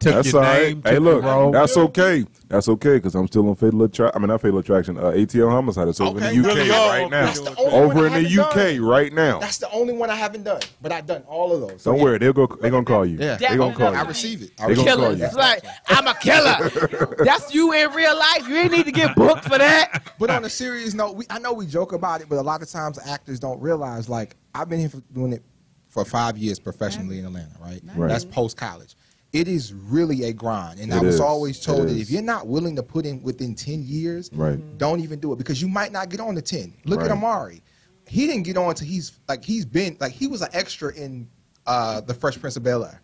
Took That's your all right. name. Hey, took look, your role. that's okay. That's okay because I'm still on Fatal Attraction. I mean, not Fatal Attraction. ATL Homicide. It's over in the UK right now. That's the only one Over I in the haven't UK done. right now. That's the only one I haven't done, but I've done all of those. So Don't yeah. worry, they're gonna call you. Yeah. They're gonna call you. I receive it. They gonna call Killer. you. It's like, I'm a killer. That's you in real life. You ain't need to get booked for that. But on a serious note, I know we joke about it, but a lot of times actors don't realize. Like I've been here for doing it for 5 years professionally in Atlanta, right? Right. That's post college. it is really a grind. And I was always told that if you're not willing to put in within 10 years, don't even do it, because you might not get on to 10. Look at Amari. He didn't get on until he was an extra in the Fresh Prince of Bel-Air.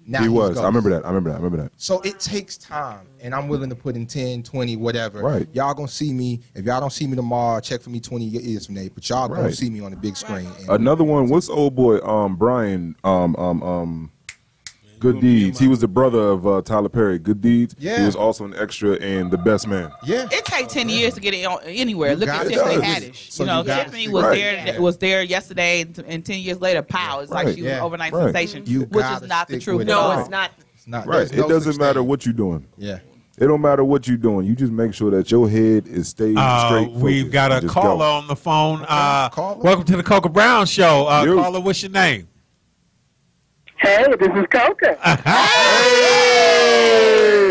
Now he was. I remember that. So it takes time, and I'm willing to put in 10, 20, whatever. Right. Y'all gonna see me. If y'all don't see me tomorrow, check for me 20 years from now. But y'all gonna see me on the big screen. Another one. What's old boy Brian? Good Deeds. He was the brother of Tyler Perry. Good Deeds. Yeah. He was also an extra in The Best Man. Yeah. It takes 10 years to get it anywhere. Look at Tiffany Haddish. So Tiffany was there yesterday, and 10 years later, pow! It's like she was an overnight sensation, which is not the truth. No, it's not. It's not. Right. It doesn't matter what you're doing. Yeah. It don't matter what you're doing. You just make sure that your head is stayed straight. We've got a caller on the phone. Welcome to the Coca Brown Show. Caller, what's your name? Hey, this is Coca. Hey,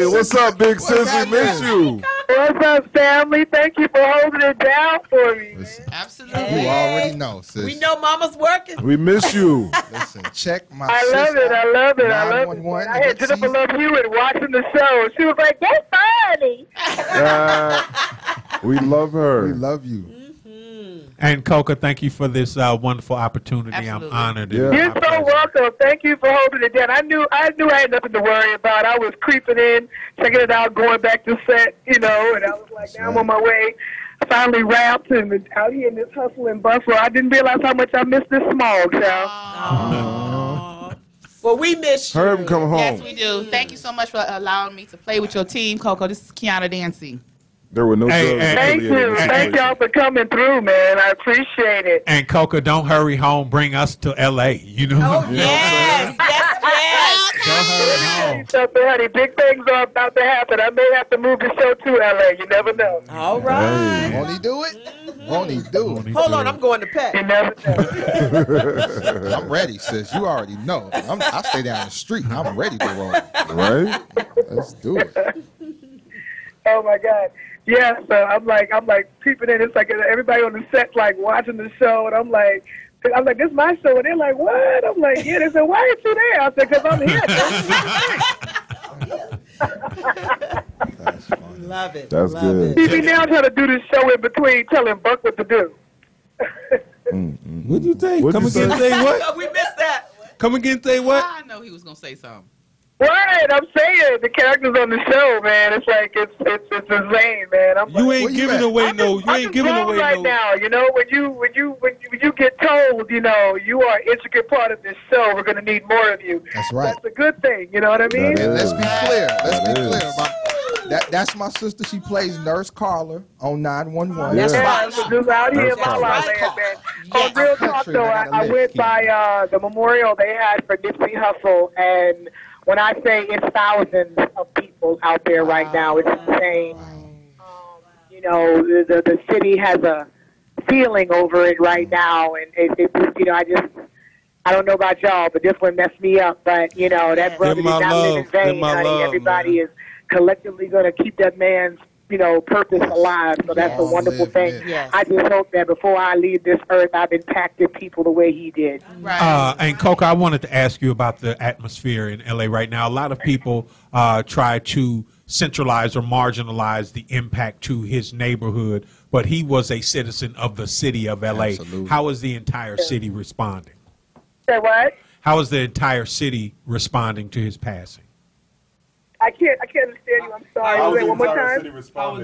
what's up, big sis? We miss you. What's up, family? Thank you for holding it down for me. Absolutely. You already know, sis. We know Mama's working. We miss you. Listen, check my. I love it. I love it. I had Jennifer Love Hewitt watching the show. She was like, "That's funny." We love her. We love you. And Coca, thank you for this wonderful opportunity. Absolutely. I'm honored. You're so welcome. Thank you for holding it down. I knew I had nothing to worry about. I was creeping in, checking it out, going back to set, and I was like, now I'm on my way. Finally wrapped and out here in this hustle and bustle. I didn't realize how much I missed this small child. Well, we miss you. Herb, come home. Yes, we do. Thank you so much for allowing me to play with your team, Coco. This is Kiana Dancy. There were no Thank you. Thank y'all for coming through, man. I appreciate it. And Coca, don't hurry home. Bring us to L.A. You know. Oh, yes. Don't hurry home. Something, honey. Big things are about to happen. I may have to move the show to L.A. You never know. All right. Won't he do it? Won't he do it? Hold on. I'm going to Pet. You never know. I'm ready, sis. You already know. I stay down the street. I'm ready to roll. Right? Let's do it. Oh, my God. Yeah, so I'm like peeping in. It's like everybody on the set like watching the show, and I'm like, this is my show, and they're like, what? I'm like, yeah. They said, why aren't you there? I said, because I'm here. That's funny. Love it. That's Love good. it. TV now trying to do this show in between, telling Buck what to do. What'd you say? Come again, say what? We missed that. Come again, say what? I know he was gonna say something. Right, I'm saying the characters on the show, man. It's like it's insane, man. You ain't giving away no. You ain't giving away right no. now. When you get told, you are an intricate part of this show. We're gonna need more of you. That's right. That's a good thing. You know what I mean? And let's be clear. That's my sister. She plays Nurse Carla on 911. That's right. Just out here in my land, man. On real talk, though, I went by the memorial they had for Nipsey Hussle, and when I say it's thousands of people out there right now, it's insane. The city has a feeling over it right now, and it just, I don't know about y'all, but this one messed me up. But that brother did not live in vain, honey. Everybody is collectively going to keep that man's purpose alive. So that's a wonderful thing. Yes. I just hope that before I leave this earth, I've impacted people the way he did. Right. And Coca, I wanted to ask you about the atmosphere in L.A. right now. A lot of people try to centralize or marginalize the impact to his neighborhood, but he was a citizen of the city of L.A. Absolutely. How is the entire city responding? Say what? How is the entire city responding to his passing? I can't understand you. I'm sorry. Wait, one more time. How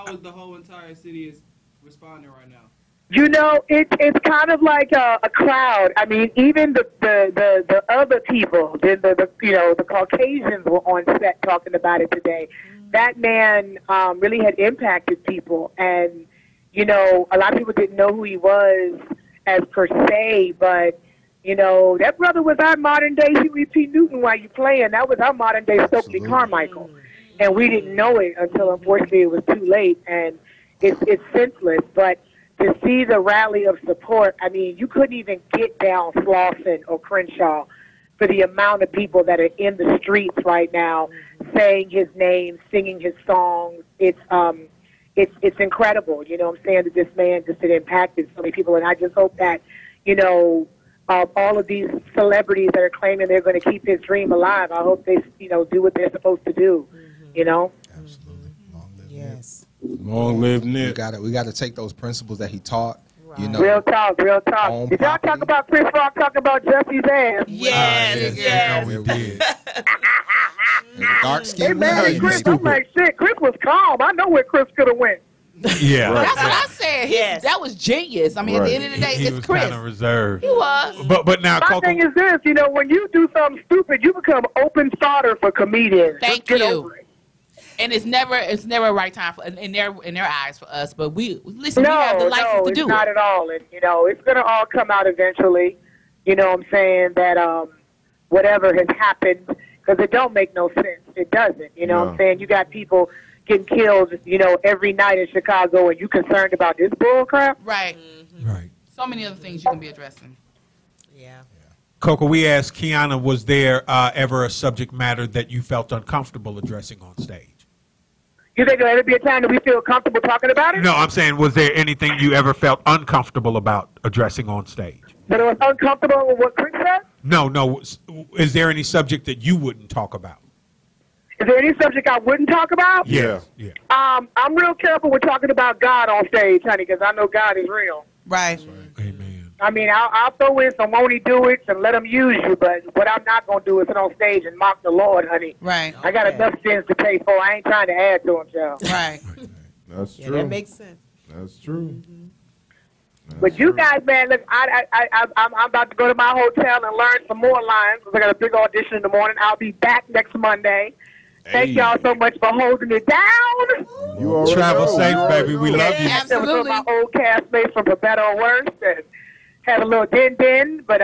is the whole entire city is responding right now? It's kind of like a crowd. I mean, even the other people, the Caucasians were on set talking about it today. That man really had impacted people, and a lot of people didn't know who he was as per se, but that brother was our modern day Huey P. Newton while you playing. That was our modern day Stokely Carmichael. And we didn't know it until, unfortunately, it was too late. And it's senseless. But to see the rally of support, I mean, you couldn't even get down Slauson or Crenshaw for the amount of people that are in the streets right now saying his name, singing his songs. It's incredible, what I'm saying, that this man just had impacted so many people. And I just hope that, all of these celebrities that are claiming they're going to keep his dream alive. I hope they, do what they're supposed to do. Absolutely. Long live Yes. Long live Nip. We got to take those principles that he taught. Real talk. Did y'all talk about Chris Rock talking about Jesse's ass? Yes. We did. Dark skin. Hey, man, Chris, I'm like, shit, Chris was calm. I know where Chris could have went. Yeah. That's what I said. That was genius. I mean, at the end of the day, he it's was Chris. kind of reserved. He was. But now, My Coco, thing is this, when you do something stupid, you become open fodder for comedians. Thank Just get you. over it. And it's never a right time for in their eyes for us. But we have the license to do it's not it. at all. And, it's going to all come out eventually. You know what I'm saying? That whatever has happened, because it don't make no sense. It doesn't. You know what I'm saying? You got people getting killed, every night in Chicago, and you concerned about this bull crap? Right. Right. So many other things you can be addressing. Yeah. Coco, we asked Kiana, was there ever a subject matter that you felt uncomfortable addressing on stage? You think there'll ever be a time that we feel comfortable talking about it? No, I'm saying, was there anything you ever felt uncomfortable about addressing on stage? That it was uncomfortable with what Chris said? No. Is there any subject that you wouldn't talk about? Is there any subject I wouldn't talk about? Yeah. I'm real careful with talking about God on stage, honey, because I know God is real. Right. Amen. I mean, I'll throw in some won't he do it and let him use you, but what I'm not going to do is sit on stage and mock the Lord, honey. Right. I got enough sins to pay for. I ain't trying to add to him, child. Right. That's true. Yeah, that makes sense. That's true. But you guys, man, look, I'm about to go to my hotel and learn some more lines because I got a big audition in the morning. I'll be back next Monday. Thank y'all so much for holding it down. You already Travel know. safe, baby. We love you. Absolutely. My old castmates from For Better or Worse and have a little din-din. But,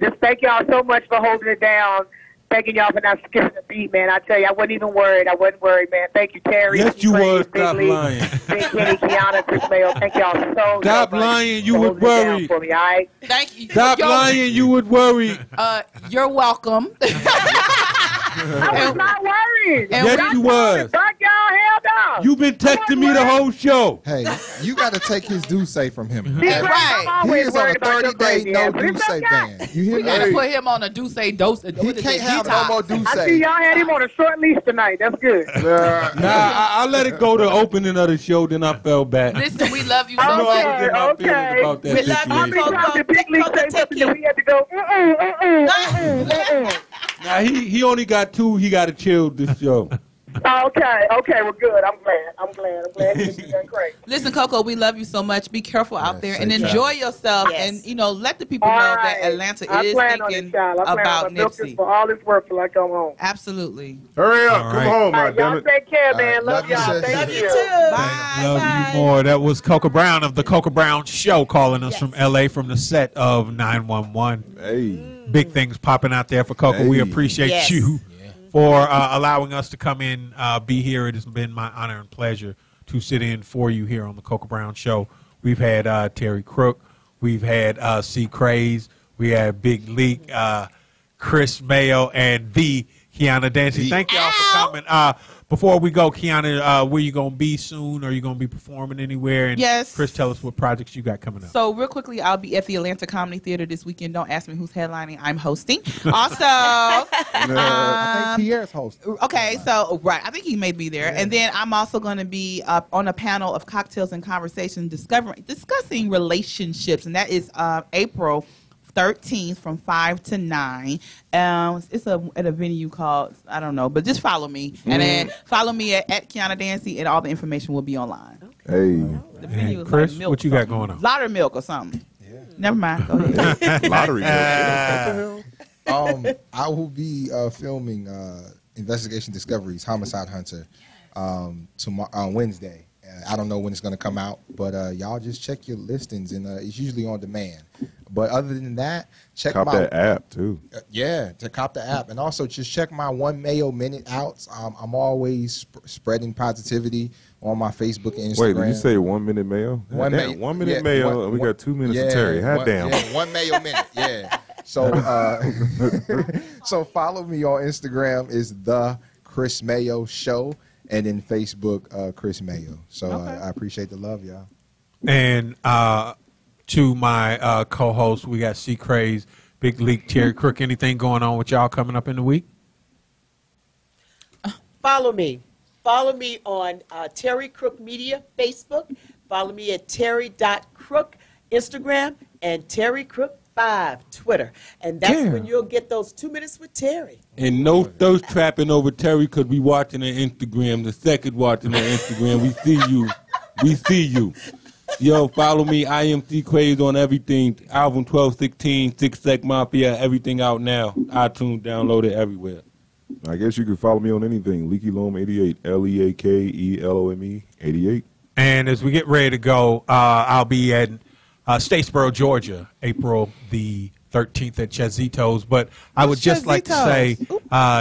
just thank y'all so much for holding it down. Thanking y'all for not skipping the beat, man. I tell you, I wasn't even worried. I wasn't worried, man. Thank you, Terry. Yes, you was. Stop Lee, lying. Big Kenny, Kiana, Chris Mayo. Thank y'all so Stop much lying. You for would holding it down worry. for me, all right? Thank you. Stop lying. You would worry. You're welcome. I was not worried. Yes, you was. Fuck y'all, hell no. You've been texting me the whole show. Hey, you got to take his due say from him. Be right. I'm He always is on a worried about your 30-day crazy no ass, but due it's say okay. ban. You hear We me? gotta put him on a dose. He can't have no more due I see say. y'all had him on a short leash tonight. That's good. I let it go to opening of the show, then I fell back. Listen, we love you I so know I was much. in my feelings about that We love you, How many situation. times did Big League say something that we had to go, Now he only got 2. He got to chill this show. Okay, well, good. I'm glad he's doing great. Listen, Coco, we love you so much. Be careful out there and safe enjoy yourself, Yes. and let the people know that Atlanta I is plan on thinking this, child. I plan about on milk this Nipsey. for all it's worth till I come home. Absolutely. Hurry up. All Come right. home, All right, goddammit. y'all take care, man. Love Love you, y'all. sis. Thank Love you. you Bye. Love you more. That was Coco Brown of the Coco Brown Show calling us from L.A. from the set of 911. Hey. Big things popping out there for Coco. We Hey. appreciate Yes. you for allowing us to come in, be here. It has been my honor and pleasure to sit in for you here on the Coco Brown Show. We've had Terry Crook. We've had C. Craze. We had Big Leak, Chris Mayo, and the Kiana Dancy. Thank y'all for coming. Before we go, Kiana, where you going to be soon? Are you going to be performing anywhere? And Yes. Chris, tell us what projects you got coming up. So real quickly, I'll be at the Atlanta Comedy Theater this weekend. Don't ask me who's headlining. I'm hosting. Also, I think Pierre's host. okay, so right, I think he may be there. And then I'm also going to be on a panel of cocktails and conversation discussing relationships, and that is April 13th from 5 to 9. It's at a venue called, I don't know, but just follow me. And then follow me at Kiana Dancy, and all the information will be online. Hey. The venue is Chris, like milk what you got going on? Laudermilk or something. Yeah. Never mind. Go ahead. Lottery. What the hell? I will be filming Investigation Discoveries, Homicide Hunter, tomorrow on Wednesday. I don't know when it's going to come out, but y'all just check your listings, and it's usually on demand. But other than that, check Cop my that app, too. to cop the app, and also just check my One Mayo Minute outs. I'm always spreading positivity on my Facebook and Instagram. Wait, did you say 1 minute mayo? One Damn, Mayo- 1 minute yeah, mayo, one- and we got 2 minutes yeah, of Terry. Hot damn. Yeah, One Mayo Minute. Yeah. So, so follow me on Instagram is the Chris Mayo Show, and then Facebook Chris Mayo. So I appreciate the love, y'all. And to my co-host. We got C. Craze, Big Leak, Terry Crook. Anything going on with y'all coming up in the week? Follow me. Follow me on Terry Crook Media, Facebook. Follow me at terry.crook, Instagram, and Terry Crook 5, Twitter. And that's when you'll get those 2 minutes with Terry. And no thirst trapping over Terry could be watching on Instagram. The second watching on Instagram. We see you. We see you. Yo, follow me. I am C Craze on everything. Album 1216, 6 Sec Mafia, everything out now. iTunes, download it everywhere. I guess you can follow me on anything. Leaky Loam 88, LeakeElome 88. And as we get ready to go, I'll be at Statesboro, Georgia, April the 13th at Chazito's. But I would just like to say,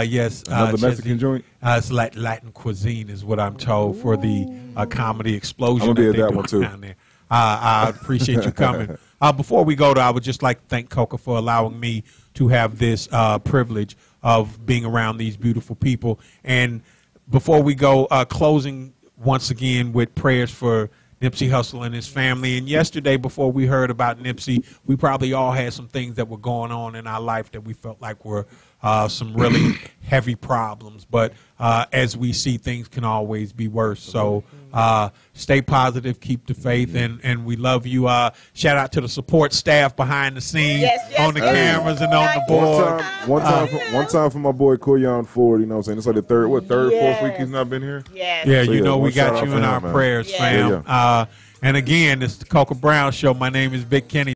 yes. Another Mexican joint? It's Latin cuisine is what I'm told for the comedy explosion. I'm going to be that at that one, too. Down there. I appreciate you coming. Before we go, though, I would just like to thank Coca for allowing me to have this privilege of being around these beautiful people. And before we go, closing once again with prayers for Nipsey Hussle and his family. And yesterday, before we heard about Nipsey, we probably all had some things that were going on in our life that we felt like were some really heavy problems. But as we see, things can always be worse. So stay positive, keep the faith, and we love you. Shout out to the support staff behind the scenes, on the cameras and on the board. One time for my boy Koyon Ford, you know what I'm saying? It's like the third, fourth week he's not been here? Yeah, you know we got you in our prayers, fam. And again, it's the Coca Brown Show. My name is Big Kenny.